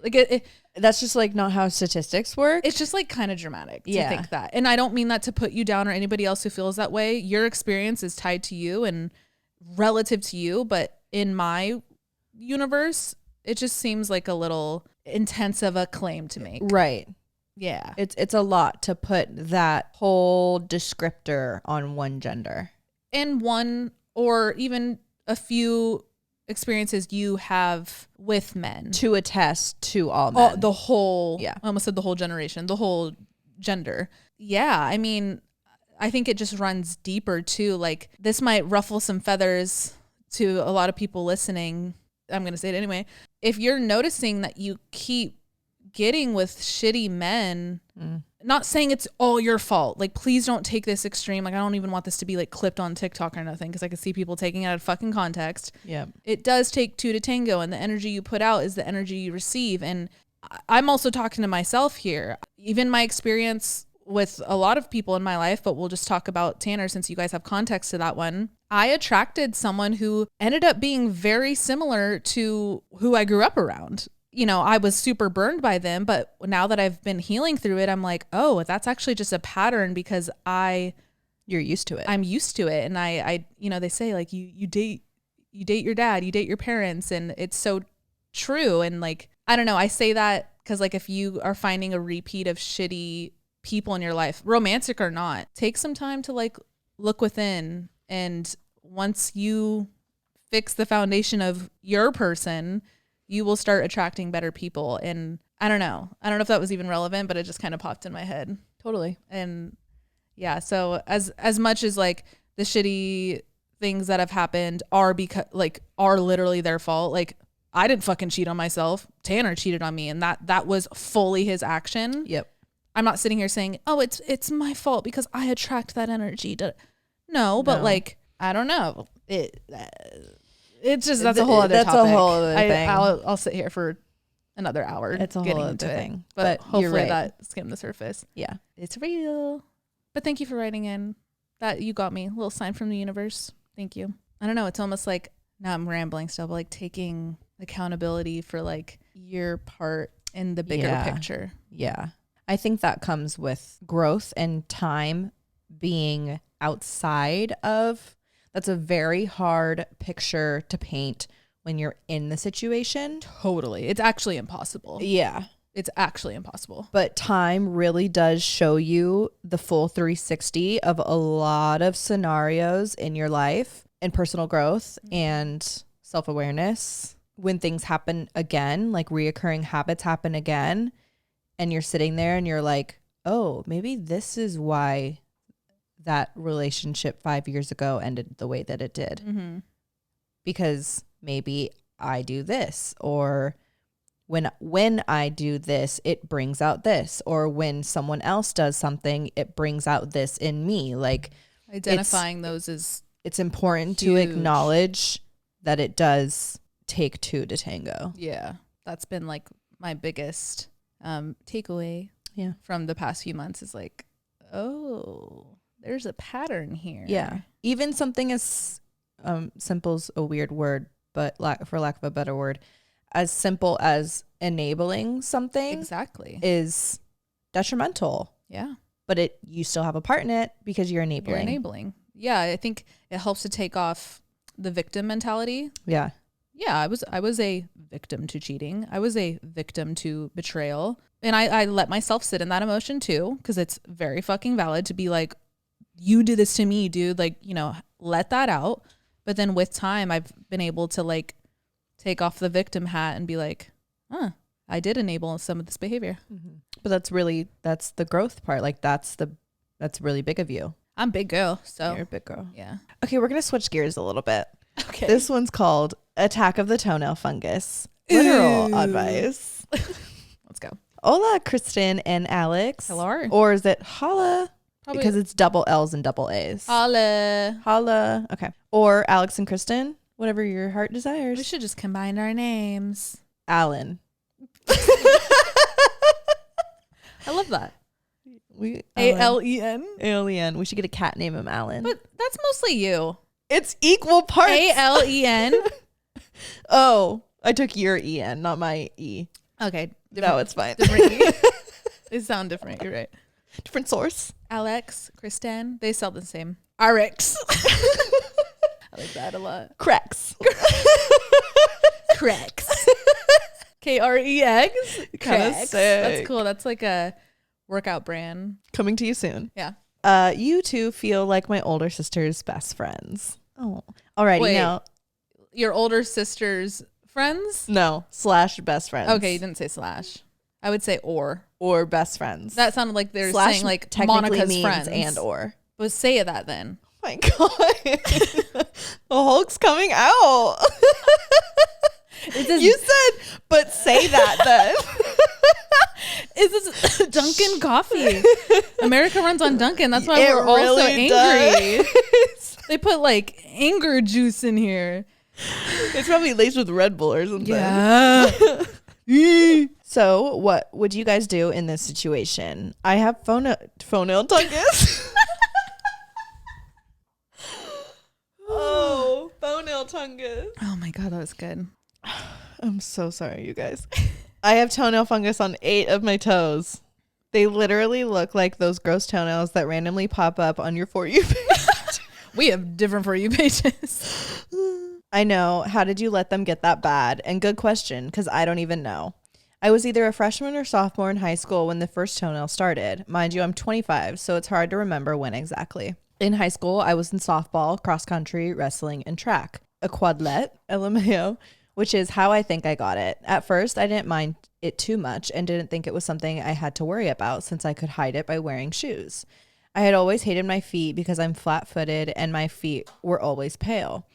like that's just like not how statistics work. It's just like kind of dramatic to think that. And I don't mean that to put you down or anybody else who feels that way. Your experience is tied to you and relative to you. But in my universe, it just seems like a little intense of a claim to make. Right. Yeah. It's a lot to put that whole descriptor on one gender. And one or even a few experiences you have with men. To attest to all men. Oh, the whole, I almost said the whole generation, the whole gender. Yeah. I mean, I think it just runs deeper too. Like this might ruffle some feathers to a lot of people listening. I'm going to say it anyway. If you're noticing that you keep getting with shitty men, not saying it's all your fault. Like, please don't take this extreme. Like, I don't even want this to be like clipped on TikTok or nothing, because I can see people taking it out of fucking context. Yeah. It does take two to tango, and the energy you put out is the energy you receive. And I'm also talking to myself here. Even my experience with a lot of people in my life, but we'll just talk about Tanner since you guys have context to that one. I attracted someone who ended up being very similar to who I grew up around. You know, I was super burned by them, but now that I've been healing through it, I'm like, oh, that's actually just a pattern because you're used to it. I'm used to it. And I you know, they say like you date your dad, you date your parents, and it's so true. And like, I don't know, I say that because like if you are finding a repeat of shitty people in your life, romantic or not, take some time to like look within. And once you fix the foundation of your person, you will start attracting better people. And I don't know if that was even relevant, but it just kind of popped in my head. Totally. And yeah, so as much as like the shitty things that have happened are literally their fault. Like I didn't fucking cheat on myself. Tanner cheated on me, and that was fully his action. Yep. I'm not sitting here saying, oh, it's my fault because I attract that energy. No, but like, I don't know. It's just, that's a whole other topic. That's a whole other thing. I'll sit here for another hour. It's a whole other thing. But hopefully that skimmed the surface. Yeah. It's real. But thank you for writing in. That you got me. A little sign from the universe. Thank you. I don't know. It's almost like, now I'm rambling still, but like taking accountability for like your part in the bigger picture. Yeah. I think that comes with growth and time being outside of. That's a very hard picture to paint when you're in the situation. Totally. It's actually impossible. Yeah. It's actually impossible. But time really does show you the full 360 of a lot of scenarios in your life and personal growth and self-awareness when things happen again, like reoccurring habits happen again, and you're sitting there and you're like, oh, maybe this is why that relationship 5 years ago ended the way that it did. Mm-hmm. Because maybe I do this, or when I do this, it brings out this, or when someone else does something, it brings out this in me. Like identifying those is it's important huge. to acknowledge that it does take two to tango. Yeah, that's been like my biggest takeaway from the past few months is like, oh, there's a pattern here. Yeah, even something as simple's a weird word, but for lack of a better word, as simple as enabling something exactly is detrimental. Yeah, but you still have a part in it because you're enabling. Yeah, I think it helps to take off the victim mentality. Yeah, I was a victim to cheating. I was a victim to betrayal, and I let myself sit in that emotion too, because it's very fucking valid to be like, you did this to me, dude. Like, you know, let that out. But then with time, I've been able to like take off the victim hat and be like, I did enable some of this behavior. Mm-hmm. But that's the growth part. Like that's really big of you. I'm a big girl. So you're a big girl. Yeah. Okay. We're going to switch gears a little bit. Okay. This one's called Attack of the Toenail Fungus. Literal advice. Let's go. Hola, Kristen and Alex. Hello. Or is it holla? Probably. Because it's double L's and double A's. Holla. Holla. Okay. Or Alex and Kristen. Whatever your heart desires. We should just combine our names. Alan. I love that. A-L-E-N? A-L-E-N. We should get a cat, name him Alan. But that's mostly you. It's equal parts. A-L-E-N? Oh, I took your E-N, not my E. Okay. No, it's fine. Different E. They sound different. You're right. Different source. Alex, Kristen, they sell the same. RX. I like that a lot. Cracks. Cracks. K-R-E-X. Cracks. That's cool. That's like a workout brand. Coming to you soon. Yeah. You two feel like my older sister's best friends. Oh. Alrighty. Wait, now. Your older sister's friends? No. / best friends. Okay, you didn't say / I would say or. Or best friends. That sounded like they're / saying like Monica's friends. And or. But say that then. Oh my God. The Hulk's coming out. You said, but say that then. Is this Dunkin' coffee? America runs on Dunkin'. That's why we're all so angry. Does. They put like anger juice in here. It's probably laced with Red Bull or something. Yeah. So what would you guys do in this situation? I have toenail fungus. Oh, toenail fungus. Oh my God, that was good. I'm so sorry, you guys. I have toenail fungus on 8 of my toes. They literally look like those gross toenails that randomly pop up on your For You page. We have different For You pages. I know. How did you let them get that bad? And good question, because I don't even know. I was either a freshman or sophomore in high school when the first toenail started. Mind you, I'm 25, so it's hard to remember when exactly. In high school, I was in softball, cross country, wrestling, and track. A quadlet, LMAO, which is how I think I got it. At first, I didn't mind it too much and didn't think it was something I had to worry about since I could hide it by wearing shoes. I had always hated my feet because I'm flat-footed and my feet were always pale.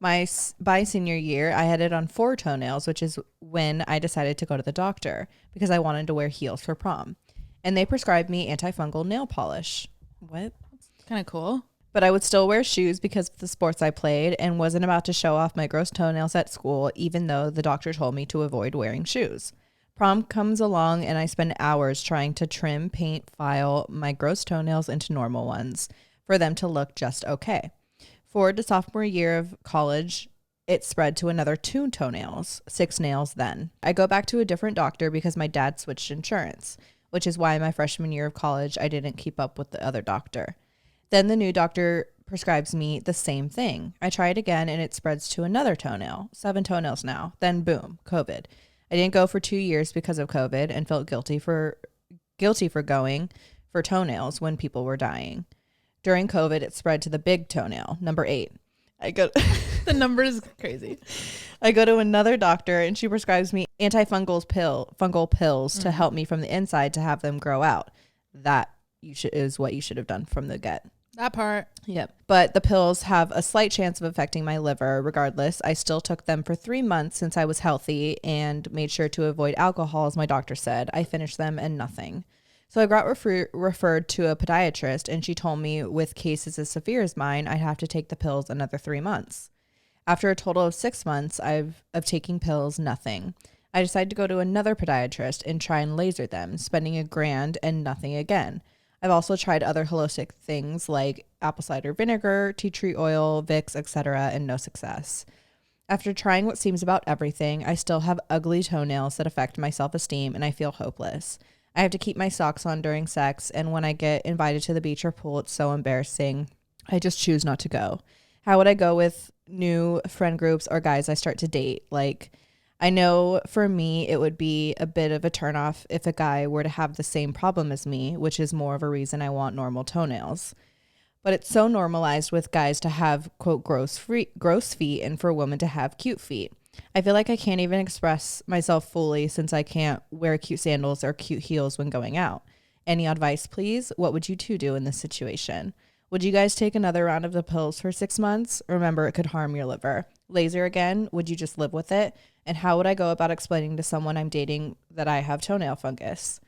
By senior year, I had it on 4 toenails, which is when I decided to go to the doctor because I wanted to wear heels for prom. And they prescribed me antifungal nail polish. What? That's kind of cool. But I would still wear shoes because of the sports I played and wasn't about to show off my gross toenails at school, even though the doctor told me to avoid wearing shoes. Prom comes along and I spend hours trying to trim, paint, file my gross toenails into normal ones for them to look just okay. Forward to sophomore year of college, it spread to another 2 toenails, 6 nails then. I go back to a different doctor because my dad switched insurance, which is why my freshman year of college I didn't keep up with the other doctor. Then the new doctor prescribes me the same thing. I try it again and it spreads to another toenail, 7 toenails now. Then boom, COVID. I didn't go for 2 years because of COVID and felt guilty for going for toenails when people were dying. During COVID, it spread to the big toenail, number 8. I go the number is crazy. I go to another doctor and she prescribes me fungal pills to help me from the inside to have them grow out. That is what you should have done from the get. That part. Yep. But the pills have a slight chance of affecting my liver. Regardless, I still took them for 3 months since I was healthy and made sure to avoid alcohol, as my doctor said. I finished them and nothing. So I got referred to a podiatrist, and she told me with cases as severe as mine, I'd have to take the pills another 3 months. After a total of 6 months of taking pills, nothing. I decided to go to another podiatrist and try and laser them, spending $1,000 and nothing again. I've also tried other holistic things like apple cider vinegar, tea tree oil, Vicks, etc., and no success. After trying what seems about everything, I still have ugly toenails that affect my self-esteem, and I feel hopeless. I have to keep my socks on during sex, and when I get invited to the beach or pool, it's so embarrassing. I just choose not to go. How would I go with new friend groups or guys I start to date? Like, I know for me, it would be a bit of a turnoff if a guy were to have the same problem as me, which is more of a reason I want normal toenails. But it's so normalized with guys to have, quote, gross feet and for women to have cute feet. I feel like I can't even express myself fully since I can't wear cute sandals or cute heels when going out. Any advice, please? What would you two do in this situation? Would you guys take another round of the pills for 6 months? Remember, it could harm your liver. Laser again? Would you just live with it? And how would I go about explaining to someone I'm dating that I have toenail fungus?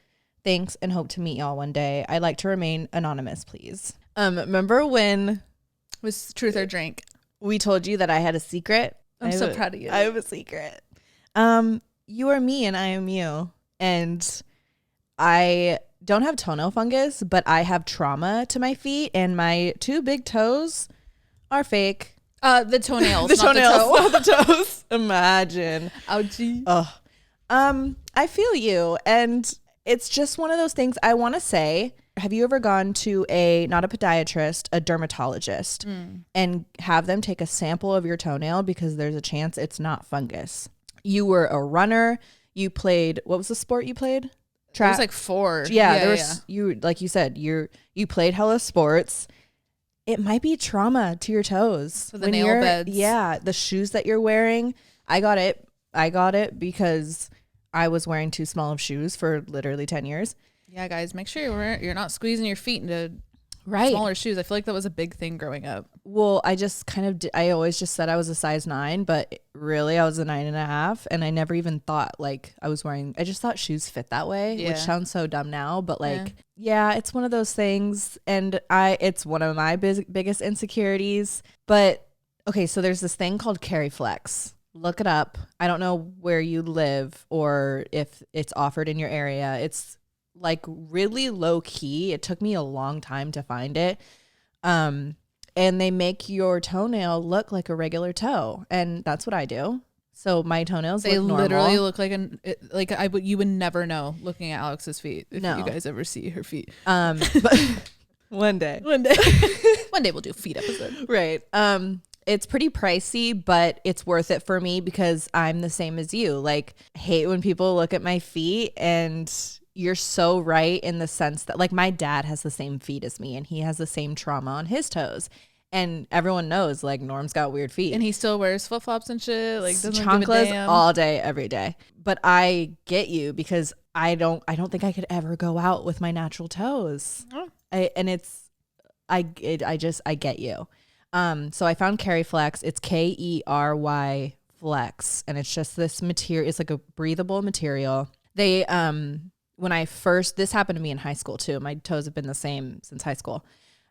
Thanks, and hope to meet y'all one day. I'd like to remain anonymous, please. Remember when it was truth or drink? We told you that I had a secret? I'm so proud of you. I have a secret. You are me and I am you. And I don't have toenail fungus, but I have trauma to my feet, and my 2 big toes are fake. The toenails, the toenails, not the toes. Imagine. Ouchie. Oh. I feel you, and it's just one of those things. I want to say, have you ever gone to not a podiatrist, a dermatologist, and have them take a sample of your toenail because there's a chance it's not fungus? You were a runner. You played, what was the sport you played? Track. It was like 4. You, like you said, you played hella sports. It might be trauma to your toes. So the nail beds. Yeah, the shoes that you're wearing. I got it because I was wearing too small of shoes for literally 10 years. Yeah, guys, make sure you're not squeezing your feet into smaller shoes. I feel like that was a big thing growing up. Well, I just I always just said I was a size 9, but really I was a 9.5, and I never even thought like I just thought shoes fit that way, which sounds so dumb now, but like, yeah, it's one of those things, and it's one of my biggest insecurities. But okay, so there's this thing called Cariflex. Look it up. I don't know where you live or if it's offered in your area. It's like really low key. It took me a long time to find it. And they make your toenail look like a regular toe, and that's what I do. So my toenails look normal. They literally look like you would never know looking at Alex's feet if you guys ever see her feet. But one day one day we'll do a feet episode. Right. It's pretty pricey, but it's worth it for me because I'm the same as you. Like, hate when people look at my feet, and you're so right in the sense that like my dad has the same feet as me, and he has the same trauma on his toes. And everyone knows like Norm's got weird feet. And he still wears flip-flops and shit. Like chanclas all day, every day. But I get you because I don't think I could ever go out with my natural toes. Oh. I get you. So I found Cariflex. It's Kery Flex, and it's just this material. It's like a breathable material. They this happened to me in high school too. My toes have been the same since high school.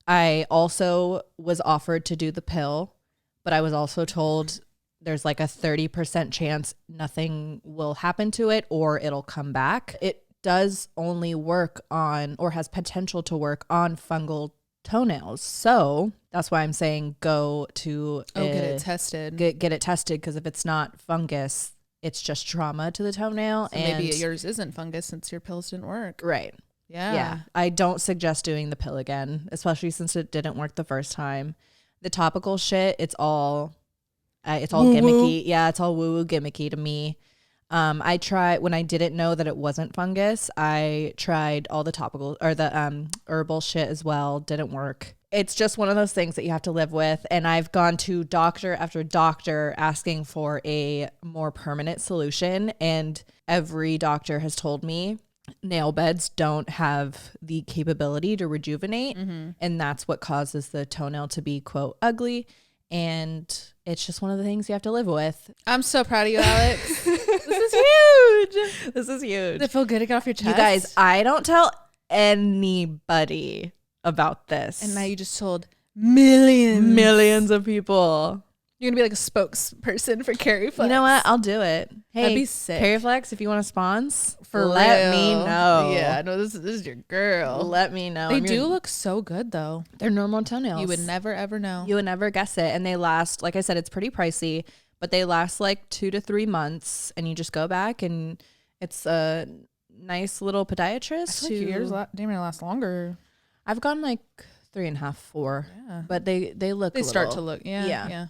I also was offered to do the pill, but I was also told there's like a 30% chance nothing will happen to it or it'll come back. It does only work on, or has potential to work on, fungal toenails. So that's why I'm saying go to get it tested. Get it tested, because if it's not fungus, it's just trauma to the toenail. So and maybe yours isn't fungus since your pills didn't work. Right. Yeah. I don't suggest doing the pill again, especially since it didn't work the first time. The topical shit, it's all gimmicky. Yeah, it's all woo-woo gimmicky to me. I tried, when I didn't know that it wasn't fungus, I tried all the topical or the herbal shit as well. Didn't work. it's just one of those things that you have to live with. And I've gone to doctor after doctor asking for a more permanent solution. And every doctor has told me nail beds don't have the capability to rejuvenate. And that's what causes the toenail to be, quote, ugly. And it's just one of the things you have to live with. I'm so proud of you, Alex. This is huge. This is huge. Does it feel good to get off your chest? You guys, I don't tell anybody about this. And now you just told millions of people. You're gonna be like a spokesperson for Carrie Flex. You know what? I'll do it. Hey, that'd be sick. Carrie Flex, if you want to sponsor, let me know. Yeah, no, this is your girl. Let me know. They do look so good though. They're normal toenails. You would never ever know. You would never guess it. And they last, like I said, it's pretty pricey, but they last like 2 to 3 months. And you just go back, and it's a nice little podiatrist. I feel like yours damn near last longer. I've gone like 3.5, 4. Yeah. But they look. They start to look. Yeah.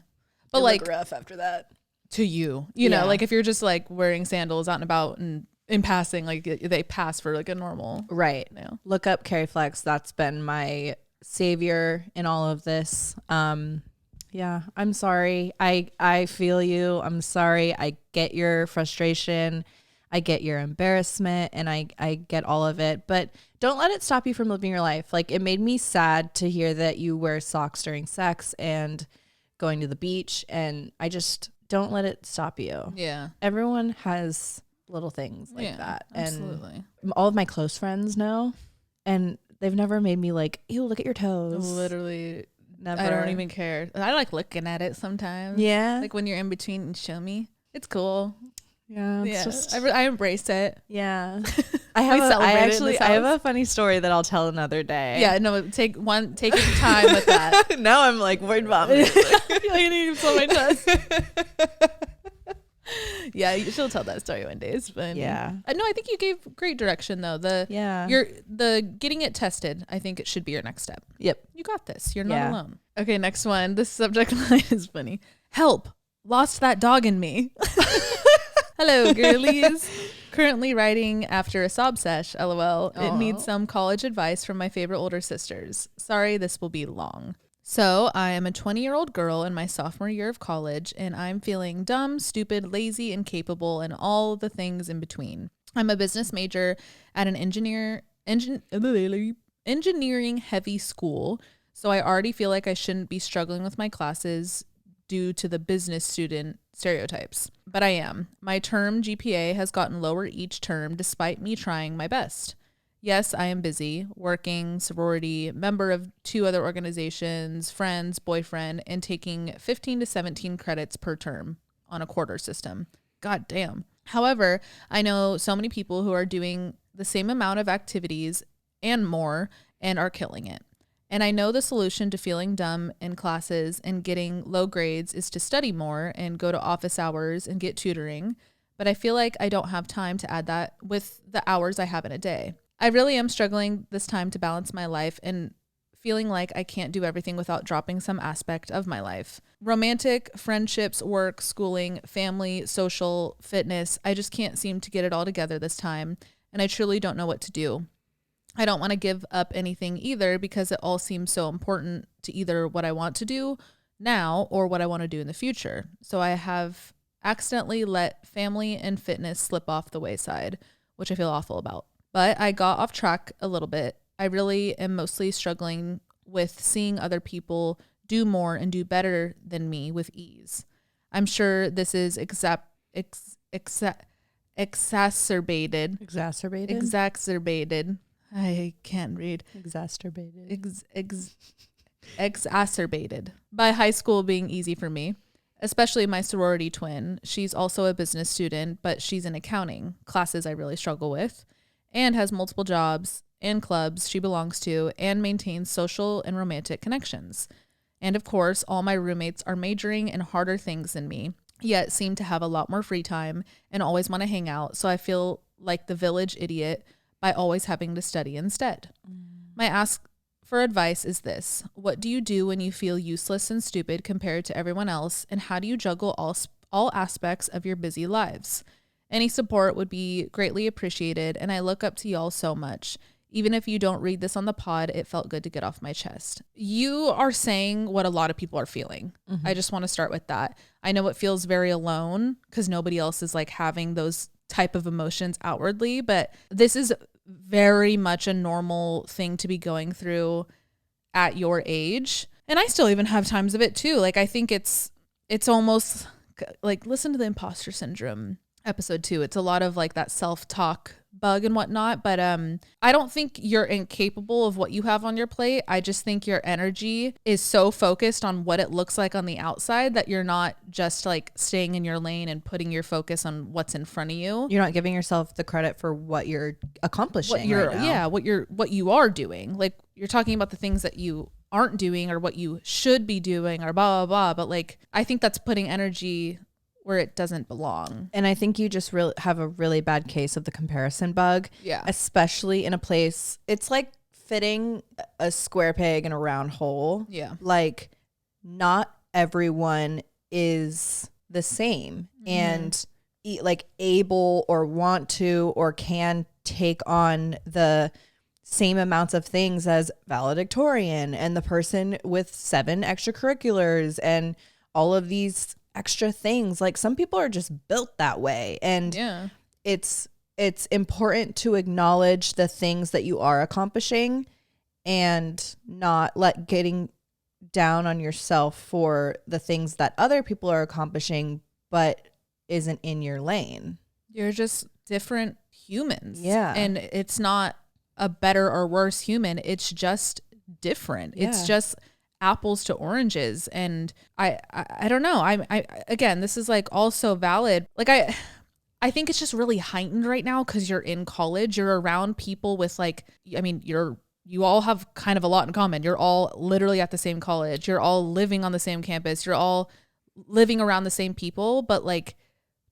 But they like look rough after that. To you know, like if you're just like wearing sandals out and about and in passing, like they pass for like a normal. Right. Nail. Look up Carrie Flex. That's been my savior in all of this. Yeah, I'm sorry. I feel you. I'm sorry. I get your frustration. I get your embarrassment, and I get all of it, but don't let it stop you from living your life. Like, it made me sad to hear that you wear socks during sex and going to the beach, and I just don't let it stop you. Yeah. Everyone has little things like that. Absolutely. And all of my close friends know, and they've never made me like, ew, look at your toes. Literally. Never. I don't even care. I like looking at it sometimes. Yeah. Like when you're in between and show me. It's cool. Yeah. It's just, I embrace it. Yeah. I have a funny story that I'll tell another day. Yeah, no, take your time with that. Now I'm like worried about it. I feel like I need to slow my chest. Yeah, she'll tell that story one day. It's fun. Yeah. No, I think you gave great direction though. The getting it tested, I think it should be your next step. Yep. You got this. You're not alone. Okay, next one. This subject line is funny. Help. Lost that dog in me. Hello, girlies. Currently writing after a sob sesh, lol. It needs some college advice from my favorite older sisters. Sorry, this will be long. So I am a 20-year-old girl in my sophomore year of college, and I'm feeling dumb, stupid, lazy, incapable, and all the things in between. I'm a business major at an engineering heavy school, so I already feel like I shouldn't be struggling with my classes due to the business student stereotypes. But I am. My term GPA has gotten lower each term despite me trying my best. Yes, I am busy, working, sorority, member of 2 other organizations, friends, boyfriend, and taking 15 to 17 credits per term on a quarter system. God damn. However, I know so many people who are doing the same amount of activities and more and are killing it. And I know the solution to feeling dumb in classes and getting low grades is to study more and go to office hours and get tutoring. But I feel like I don't have time to add that with the hours I have in a day. I really am struggling this time to balance my life and feeling like I can't do everything without dropping some aspect of my life. Romantic, friendships, work, schooling, family, social, fitness. I just can't seem to get it all together this time. And I truly don't know what to do. I don't want to give up anything either because it all seems so important to either what I want to do now or what I want to do in the future. So I have accidentally let family and fitness slip off the wayside, which I feel awful about. But I got off track a little bit. I really am mostly struggling with seeing other people do more and do better than me with ease. I'm sure this is exacerbated. I can't read. Exacerbated by high school being easy for me, especially my sorority twin. She's also a business student, but she's in accounting, classes I really struggle with, and has multiple jobs and clubs she belongs to and maintains social and romantic connections. And of course, all my roommates are majoring in harder things than me, yet seem to have a lot more free time and always want to hang out. So I feel like the village idiot by always having to study instead. My ask for advice is this. What do you do when you feel useless and stupid compared to everyone else? And how do you juggle all aspects of your busy lives? Any support would be greatly appreciated, and I look up to y'all so much. even if you don't read this on the pod, it felt good to get off my chest. You are saying what a lot of people are feeling. Mm-hmm. I just want to start with that. I know it feels very alone because nobody else is like having those type of emotions outwardly, but this is very much a normal thing to be going through at your age. And I still even have times of it too. Like, I think it's almost like, listen to the imposter syndrome episode 2. It's a lot of like that self-talk bug and whatnot, but I don't think you're incapable of what you have on your plate. I just think your energy is so focused on what it looks like on the outside that you're not just like staying in your lane and putting your focus on what's in front of you. You're not giving yourself the credit for what you're accomplishing right now. What you are doing. Like, you're talking about the things that you aren't doing or what you should be doing or blah blah blah, but like, I think that's putting energy where it doesn't belong. And I think you just really have a really bad case of the comparison bug. Yeah. Especially in a place, it's like fitting a square peg in a round hole. Yeah. Like, not everyone is the same and like able or want to or can take on the same amounts of things as valedictorian and the person with 7 extracurriculars and all of these extra things. Like, some people are just built that way, and it's important to acknowledge the things that you are accomplishing and not let getting down on yourself for the things that other people are accomplishing but isn't in your lane. You're just different humans. Yeah. And it's not a better or worse human. It's just different. Yeah. It's just apples to oranges. And I don't know. I again, this is like also valid. Like, I think it's just really heightened right now because you're in college. You're around people with like, I mean, you all have kind of a lot in common. You're all literally at the same college. You're all living on the same campus. You're all living around the same people. But like,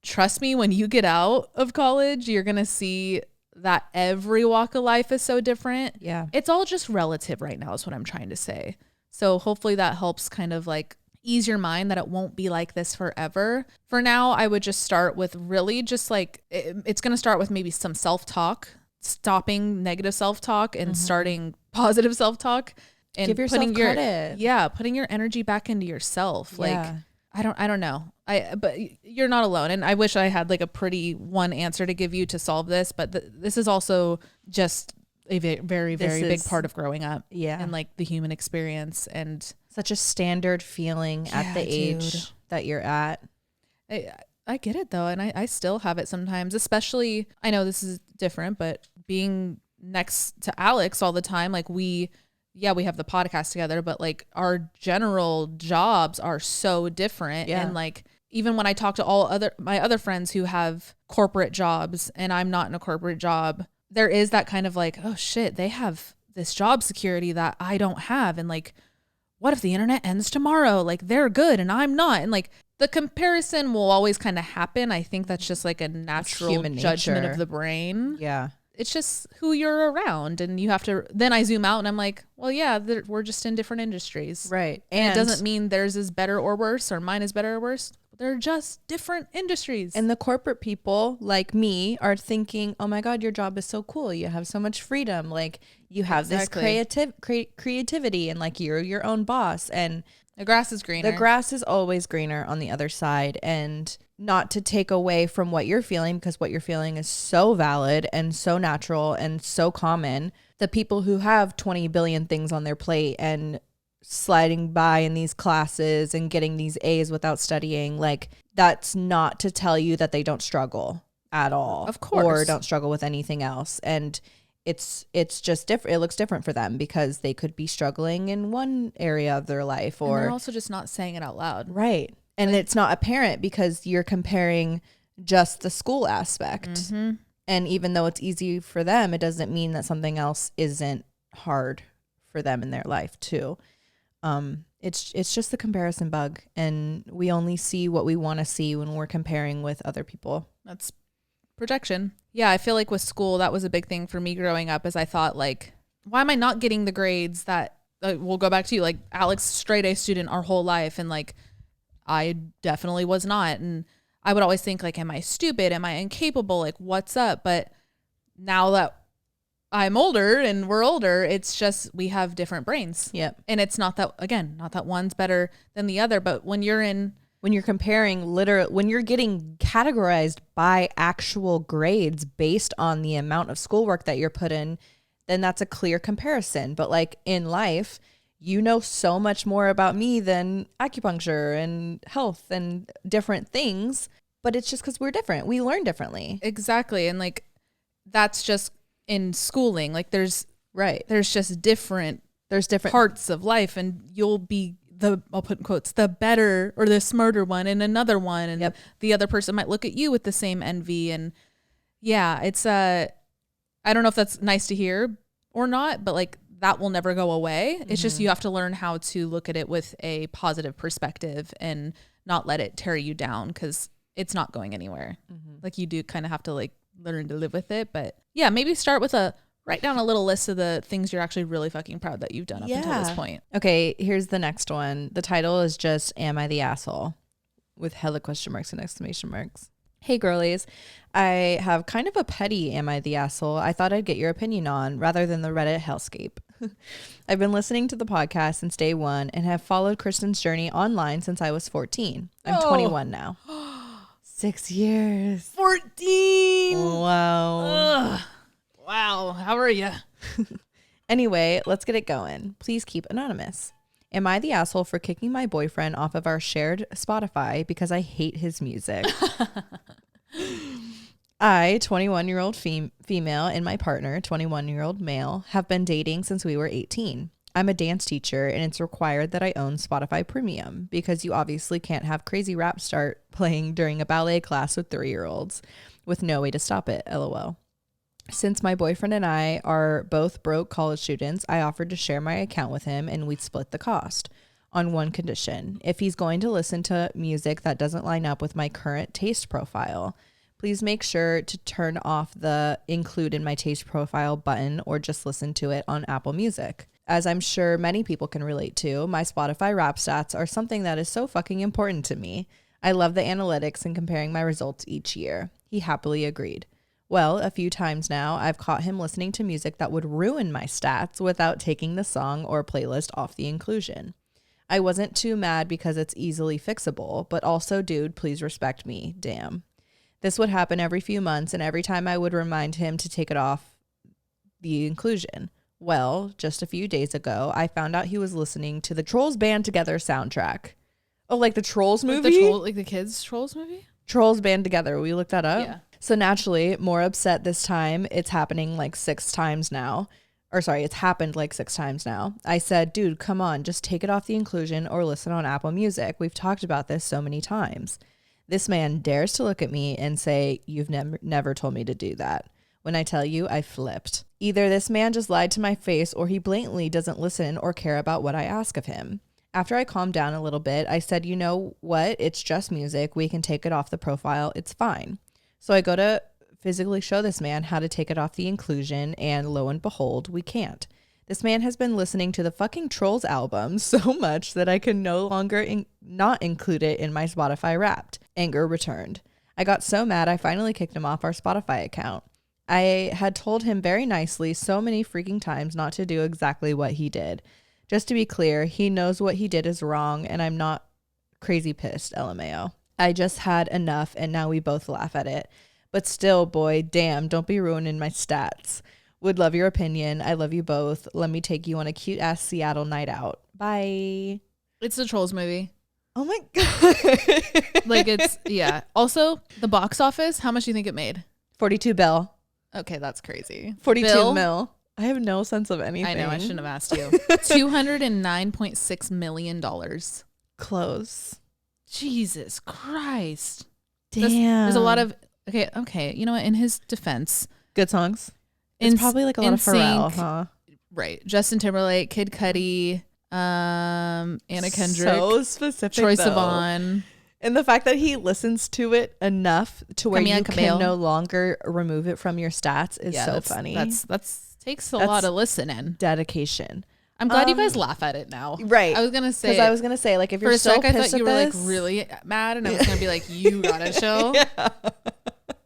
trust me, when you get out of college, you're going to see that every walk of life is so different. Yeah. It's all just relative right now is what I'm trying to say. So hopefully that helps kind of like ease your mind that it won't be like this forever. For now, I would just start with really just like, it's going to start with maybe some self-talk, stopping negative self-talk and starting positive self-talk. And give yourself credit. Putting your energy back into yourself. Like, I don't know. But you're not alone. And I wish I had like a pretty one answer to give you to solve this, but this is also just a very, very big part of growing up. Yeah. And like the human experience and such a standard feeling at the age that you're at. I get it though. And I still have it sometimes, especially, I know this is different, but being next to Alex all the time, like we have the podcast together, but like our general jobs are so different. Yeah. And like, even when I talk to my other friends who have corporate jobs and I'm not in a corporate job, there is that kind of like, oh shit, they have this job security that I don't have. And like, what if the internet ends tomorrow? Like, they're good and I'm not. And like, the comparison will always kind of happen. I think that's just like a natural judgment of the brain. Yeah. It's just who you're around. And you have to, then I zoom out and I'm like, well, yeah, we're just in different industries. Right. And it doesn't mean theirs is better or worse or mine is better or worse. They're just different industries. And the corporate people like me are thinking, oh my God, your job is so cool. You have so much freedom. Like, you have this creativity and like you're your own boss. And the grass is greener. The grass is always greener on the other side. And not to take away from what you're feeling, because what you're feeling is so valid and so natural and so common. The people who have 20 billion things on their plate and sliding by in these classes and getting these A's without studying, like, that's not to tell you that they don't struggle at all. Of course. Or don't struggle with anything else. And it's just different. It looks different for them because they could be struggling in one area of their life, or and they're also just not saying it out loud. Right. And it's not apparent because you're comparing just the school aspect. Mm-hmm. And even though it's easy for them, it doesn't mean that something else isn't hard for them in their life too. It's just the comparison bug, and we only see what we want to see when we're comparing with other people. That's projection. Yeah, I feel like with school, that was a big thing for me growing up, as I thought, like, why am I not getting the grades that we'll go back to you, like Alex, straight A student our whole life, and like I definitely was not. And I would always think like, am I stupid? Am I incapable? Like, what's up? But now that I'm older and we're older. It's just we have different brains. Yep. And it's not that one's better than the other, but when you're comparing when you're getting categorized by actual grades based on the amount of schoolwork that you're put in, then that's a clear comparison. But like in life, you know so much more about me than acupuncture and health and different things, but it's just because we're different. We learn differently. Exactly. And like, that's just in schooling. Like there's just different parts of life, and you'll be I'll put in quotes, the better or the smarter one in another one. And the other person might look at you with the same envy. And yeah, it's I don't know if that's nice to hear or not, but like that will never go away. It's just, you have to learn how to look at it with a positive perspective and not let it tear you down, because it's not going anywhere. Like you do kind of have to like learn to live with it. But yeah, maybe start with write down a little list of the things you're actually really fucking proud that you've done up until this point. Okay, here's the next one. The title is just Am I the Asshole? With hella question marks and exclamation marks. Hey girlies, I have kind of a petty Am I the Asshole I thought I'd get your opinion on rather than the Reddit hellscape. I've been listening to the podcast since day one and have followed Kristen's journey online since I was 14. I'm 21 now. 6 years. 14. Wow. Ugh. Wow. How are you? Anyway, let's get it going. Please keep anonymous. Am I the asshole for kicking my boyfriend off of our shared Spotify because I hate his music? I, 21-year-old female, and my partner, 21-year-old male, have been dating since we were 18. I'm a dance teacher, and it's required that I own Spotify Premium because you obviously can't have crazy rap start playing during a ballet class with 3-year-olds with no way to stop it, LOL. Since my boyfriend and I are both broke college students, I offered to share my account with him and we'd split the cost on one condition. If he's going to listen to music that doesn't line up with my current taste profile, please make sure to turn off the include in my taste profile button or just listen to it on Apple Music. As I'm sure many people can relate to, my Spotify rap stats are something that is so fucking important to me. I love the analytics and comparing my results each year. He happily agreed. Well, a few times now, I've caught him listening to music that would ruin my stats without taking the song or playlist off the inclusion. I wasn't too mad because it's easily fixable, but also, dude, please respect me. Damn. This would happen every few months, and every time I would remind him to take it off the inclusion. Well, just a few days ago, I found out he was listening to the Trolls Band Together soundtrack. Oh, like the Trolls movie? Like the kids' Trolls movie? Trolls Band Together. We looked that up? Yeah. So naturally, more upset this time. It's happening like 6 times now. Or sorry, it's happened like 6 times now. I said, dude, come on, just take it off the inclusion or listen on Apple Music. We've talked about this so many times. This man dares to look at me and say, you've never told me to do that. When I tell you, I flipped. Either this man just lied to my face or he blatantly doesn't listen or care about what I ask of him. After I calmed down a little bit, I said, you know what? It's just music. We can take it off the profile. It's fine. So I go to physically show this man how to take it off the inclusion, and lo and behold, we can't. This man has been listening to the fucking Trolls album so much that I can no longer not include it in my Spotify Wrapped. Anger returned. I got so mad I finally kicked him off our Spotify account. I had told him very nicely so many freaking times not to do exactly what he did. Just to be clear, he knows what he did is wrong, and I'm not crazy pissed, LMAO. I just had enough, and now we both laugh at it. But still, boy, damn, don't be ruining my stats. Would love your opinion. I love you both. Let me take you on a cute-ass Seattle night out. Bye. It's the Trolls movie. Oh, my God. Like, it's, yeah. Also, the box office, how much do you think it made? 42 bill. Okay, that's crazy. 42 mil. I have no sense of anything. I know, I shouldn't have asked you. $209.6 million. Close. Jesus Christ. Damn. There's a lot of, okay. You know what? In his defense. Good songs. It's probably like a lot of Pharrell, huh? Right. Justin Timberlake, Kid Cudi, Anna Kendrick. So specific, Troye Sivan. And the fact that he listens to it enough to where you can no longer remove it from your stats is so funny. That's takes a lot of listening. Dedication. I'm glad you guys laugh at it now. Right. I was going to say, like, if you're so pissed at this. I thought you were like really mad, and I was going to be like, you got a show. Yeah.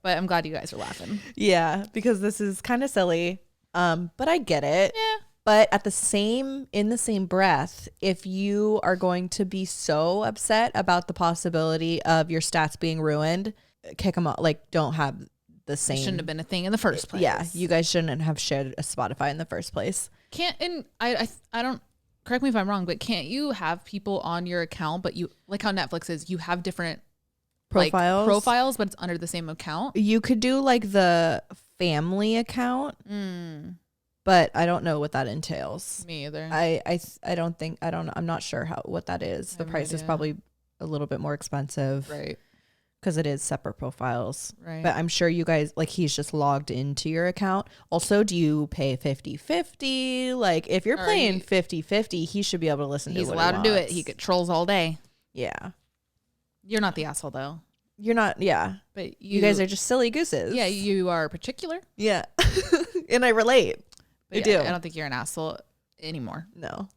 But I'm glad you guys are laughing. Yeah, because this is kind of silly. But I get it. Yeah. But in the same breath, if you are going to be so upset about the possibility of your stats being ruined, kick them out. Like, don't have the same. It shouldn't have been a thing in the first place. Yeah, you guys shouldn't have shared a Spotify in the first place. I don't, correct me if I'm wrong, but can't you have people on your account, but you, like how Netflix is, you have different profiles, but it's under the same account? You could do like the family account. But I don't know what that entails. Me either. I'm not sure what that is. The price is probably a little bit more expensive. Right. Because it is separate profiles. Right. But I'm sure you guys, like, he's just logged into your account. Also, do you pay 50-50? Like, if you're paying 50-50, he should be able to listen to it. He's allowed to do it. He controls all day. Yeah. You're not the asshole, though. You're not, yeah. But you guys are just silly gooses. Yeah, you are particular. Yeah. And I relate. I do. I don't think you're an asshole anymore. No.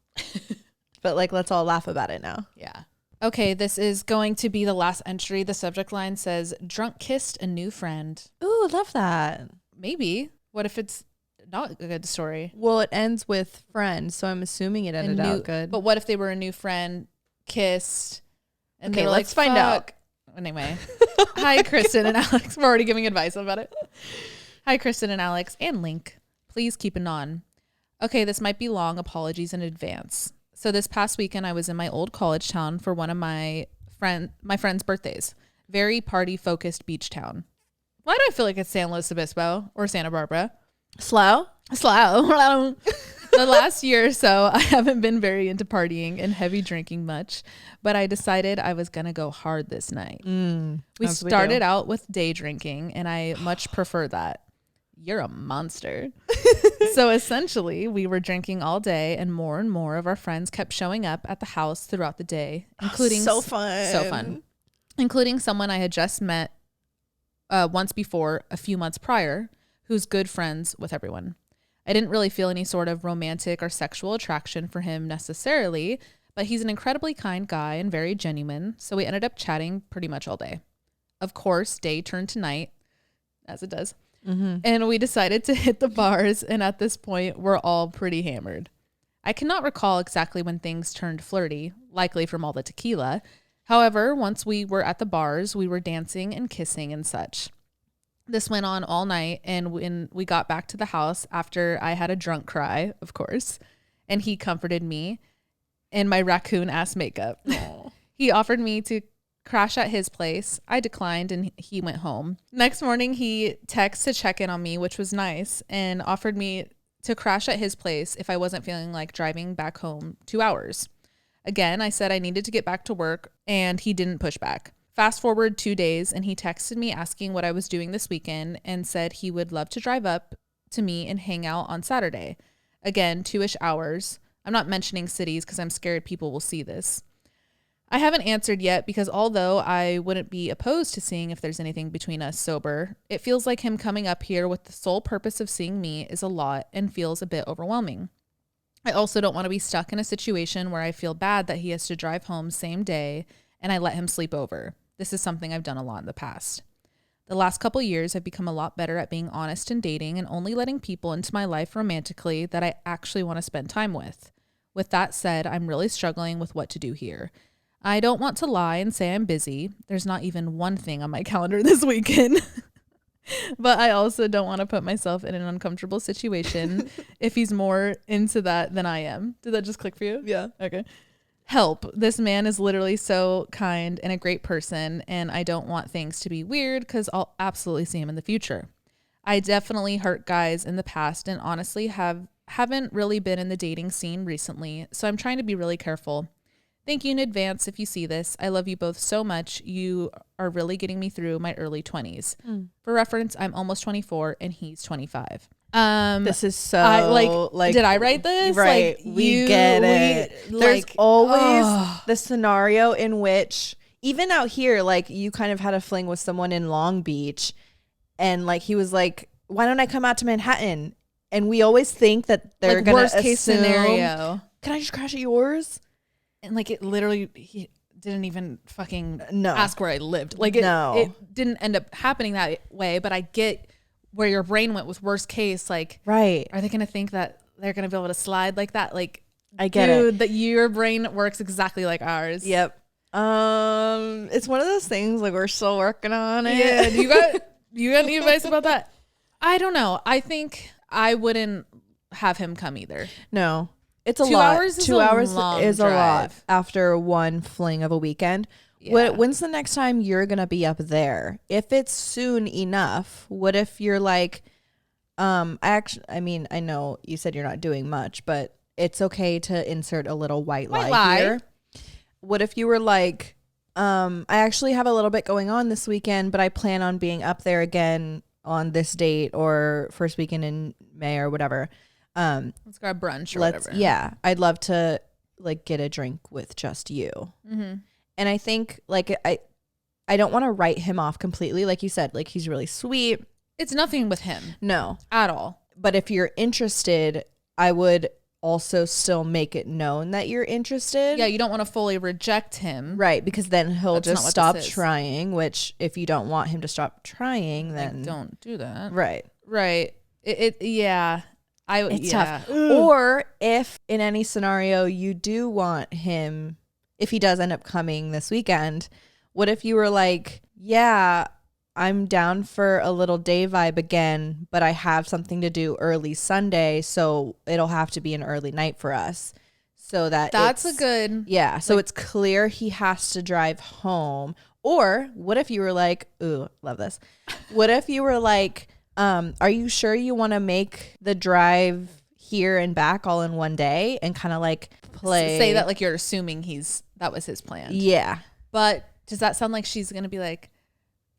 But like, let's all laugh about it now. Yeah. Okay, this is going to be the last entry. The subject line says, drunk kissed a new friend. Ooh, love that. Maybe. What if it's not a good story? Well, it ends with friend, so I'm assuming it ended out good. But what if they were a new friend, kissed, and okay, they were let's like, find out. Anyway. Hi, Kristen and Alex. We're already giving advice about it. Hi, Kristen and Alex and Link. Please keep it on. Okay, this might be long. Apologies in advance. So this past weekend, I was in my old college town for one of my friend's birthdays. Very party-focused beach town. Why do I feel like it's San Luis Obispo or Santa Barbara? Slow. The last year or so, I haven't been very into partying and heavy drinking much, but I decided I was going to go hard this night. We started out with day drinking, and I much prefer that. You're a monster. So essentially, we were drinking all day, and more of our friends kept showing up at the house throughout the day, including so fun, including someone I had just met once before, a few months prior, who's good friends with everyone. I didn't really feel any sort of romantic or sexual attraction for him necessarily, but he's an incredibly kind guy and very genuine, so we ended up chatting pretty much all day. Of course, day turned to night, as it does. And we decided to hit the bars, and at this point, we're all pretty hammered. I cannot recall exactly when things turned flirty, likely from all the tequila. However, once we were at the bars, we were dancing and kissing and such. This went on all night, and when we got back to the house after I had a drunk cry, of course, and he comforted me in my raccoon-ass makeup. He offered me to crash at his place. I declined, and he went home. Next morning, he texted to check in on me, which was nice, and offered me to crash at his place if I wasn't feeling like driving back home 2 hours. Again, I said I needed to get back to work, and he didn't push back. Fast forward 2 days, and he texted me asking what I was doing this weekend and said he would love to drive up to me and hang out on Saturday. Again, 2-ish hours. I'm not mentioning cities because I'm scared people will see this. I haven't answered yet because although I wouldn't be opposed to seeing if there's anything between us sober, it feels like him coming up here with the sole purpose of seeing me is a lot and feels a bit overwhelming. I also don't want to be stuck in a situation where I feel bad that he has to drive home same day and I let him sleep over. This is something I've done a lot in the past. The last couple years, I've become a lot better at being honest in dating and only letting people into my life romantically that I actually want to spend time with. With that said, I'm really struggling with what to do here. I don't want to lie and say I'm busy. There's not even one thing on my calendar this weekend. But I also don't want to put myself in an uncomfortable situation if he's more into that than I am. Did that just click for you? Yeah. Okay. Help. This man is literally so kind and a great person, and I don't want things to be weird because I'll absolutely see him in the future. I definitely hurt guys in the past and honestly haven't really been in the dating scene recently, so I'm trying to be really careful. Thank you in advance if you see this. I love you both so much. You are really getting me through my early 20s. For reference, I'm almost 24 and he's 25. This is so like did I write this? Right. Like, we get it. There's always the scenario in which even out here, like you kind of had a fling with someone in Long Beach and like he was like, why don't I come out to Manhattan? And we always think that they're like gonna worst case assume, scenario. Can I just crash at yours? And like it literally, he didn't even fucking ask where I lived. Like it didn't end up happening that way, but I get where your brain went with worst case. Like, right. Are they going to think that they're going to be able to slide like that? Like, I get it. That your brain works exactly like ours. Yep. It's one of those things like we're still working on it. Yeah. You got any advice about that? I don't know. I think I wouldn't have him come either. No. It's a 2 lot. hours is 2 hours is a lot drive. after one fling of a weekend. Yeah. When's the next time you're going to be up there? If it's soon enough, what if you're like, I mean, I know you said you're not doing much, but it's okay to insert a little white lie here. What if you were like, I actually have a little bit going on this weekend, but I plan on being up there again on this date or first weekend in May or whatever. Let's grab brunch or whatever. Yeah. I'd love to like get a drink with just you. Mm-hmm. And I think like, I don't want to write him off completely. Like you said, like he's really sweet. It's nothing with him. No. At all. But if you're interested, I would also still make it known that you're interested. Yeah, you don't want to fully reject him. Right, because then he'll That's just stop trying, which if you don't want him to stop trying, then like, don't do that. Right. Yeah. It's tough. Or if in any scenario you do want him, if he does end up coming this weekend, what if you were like, yeah, I'm down for a little day vibe again, but I have something to do early Sunday, so it'll have to be an early night for us. So that's a good... Yeah, so it's clear he has to drive home. Or what if you were like, ooh, love this. What if you were like, are you sure you want to make the drive here and back all in one day and kind of like play... Say that like you're assuming that was his plan. Yeah. But does that sound like she's going to be like,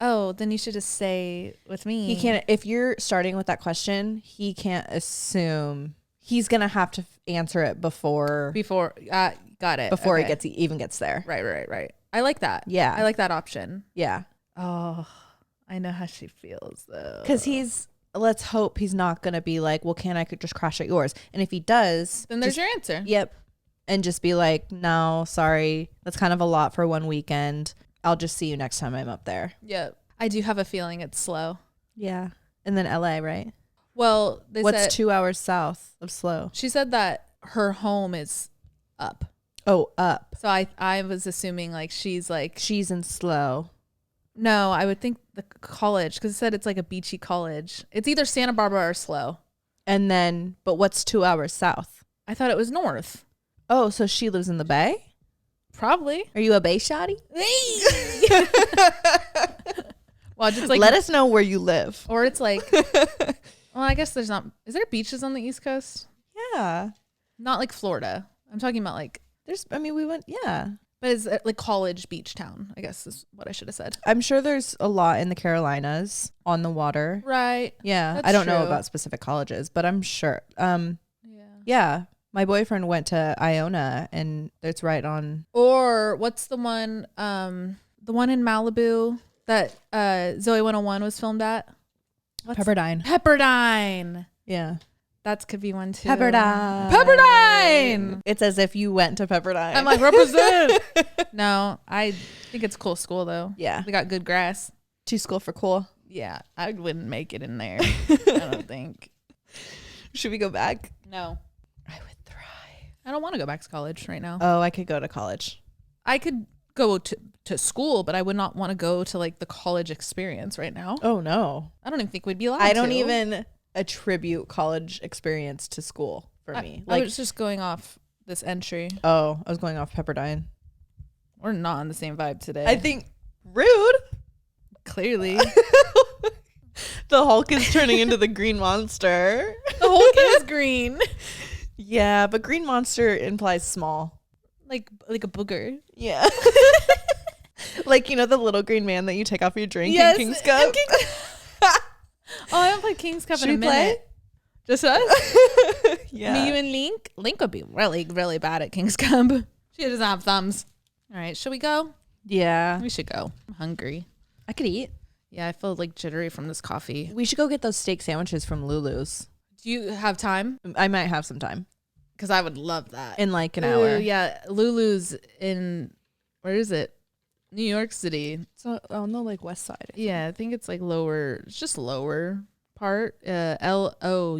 oh, then you should just stay with me? He can't, if you're starting with that question, he can't assume. He's going to have to answer it before. Got it. Before he even gets there. Right. I like that. Yeah. I like that option. Yeah. Oh, I know how she feels though. Because let's hope he's not going to be like, well, I could just crash at yours. And if he does. Then there's your answer. Yep. And just be like, no, sorry. That's kind of a lot for one weekend. I'll just see you next time I'm up there. Yeah. I do have a feeling it's slow. Yeah. And then LA, right? Well, what's 2 hours south of slow? She said that her home is up. Oh, up. So I was assuming like she's in slow. No, I would think the college, because it said it's like a beachy college. It's either Santa Barbara or slow. And then, but what's 2 hours south? I thought it was north. Oh, so she lives in the Bay? Probably. Are you a Bay shawty? Well, just like let us know where you live. Or it's like, well, I guess there's not. Is there beaches on the East Coast? Yeah. Not like Florida. I'm talking about like. We went. Yeah. But it's like college beach town, I guess is what I should have said. I'm sure there's a lot in the Carolinas on the water. Right. Yeah. I don't know about specific colleges, but I'm sure. Yeah. My boyfriend went to Iona and it's right on. Or what's the one in Malibu that Zoe 101 was filmed at? Pepperdine. Yeah. That could be one too. Pepperdine. It's as if you went to Pepperdine. I'm like, represent. No, I think it's a cool school though. Yeah. They got good grass. Too school for cool. Yeah. I wouldn't make it in there. I don't think. Should we go back? No. I would thrive. I don't want to go back to college right now. Oh, I could go to college. I could go to school, but I would not want to go to like the college experience right now. Oh no. I don't even think we'd be allowed I don't even attribute college experience to school for me. I was just going off this entry. Oh, I was going off Pepperdine. We're not on the same vibe today. I think rude. Clearly. The Hulk is turning into the green monster. The Hulk is green. Yeah, but green monster implies small. Like a booger. Yeah. Like, the little green man that you take off your drink in King's Cup. Oh, I haven't played King's Cup in a minute. Play? Just us? Yeah. Me, you, and Link? Link would be really, really bad at King's Cup. She doesn't have thumbs. All right, should we go? Yeah. We should go. I'm hungry. I could eat. Yeah, I feel like jittery from this coffee. We should go get those steak sandwiches from Lulu's. Do you have time? I might have some time. Because I would love that. In like an hour. Yeah, Lulu's in, where is it? New York City. It's on the like west side. Yeah, I think it's like lower. It's just lower. part, Loulou.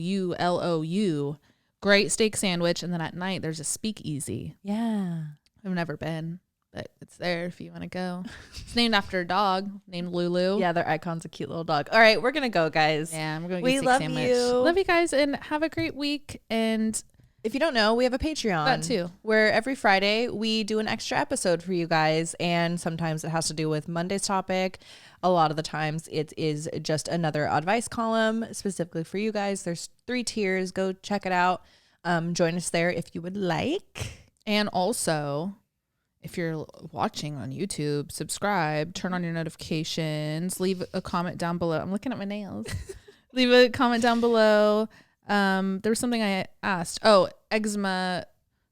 Great steak sandwich. And then at night, there's a speakeasy. Yeah. I've never been, but it's there if you want to go. It's named after a dog named Lulu. Yeah, their icon's a cute little dog. All right, we're going to go, guys. Yeah, we're going to get a steak sandwich. You. Love you guys, and have a great week. And if you don't know, we have a Patreon. That too. Where every Friday we do an extra episode for you guys. And sometimes it has to do with Monday's topic. A lot of the times it is just another Oddvice column specifically for you guys. There's 3 tiers. Go check it out. Join us there if you would like. And also, if you're watching on YouTube, subscribe, turn on your notifications, leave a comment down below. I'm looking at my nails. Leave a comment down below. There was something I asked. Oh, eczema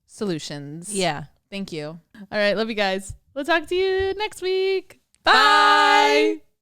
solutions. Yeah. Thank you. All right. Love you guys. We'll talk to you next week. Bye.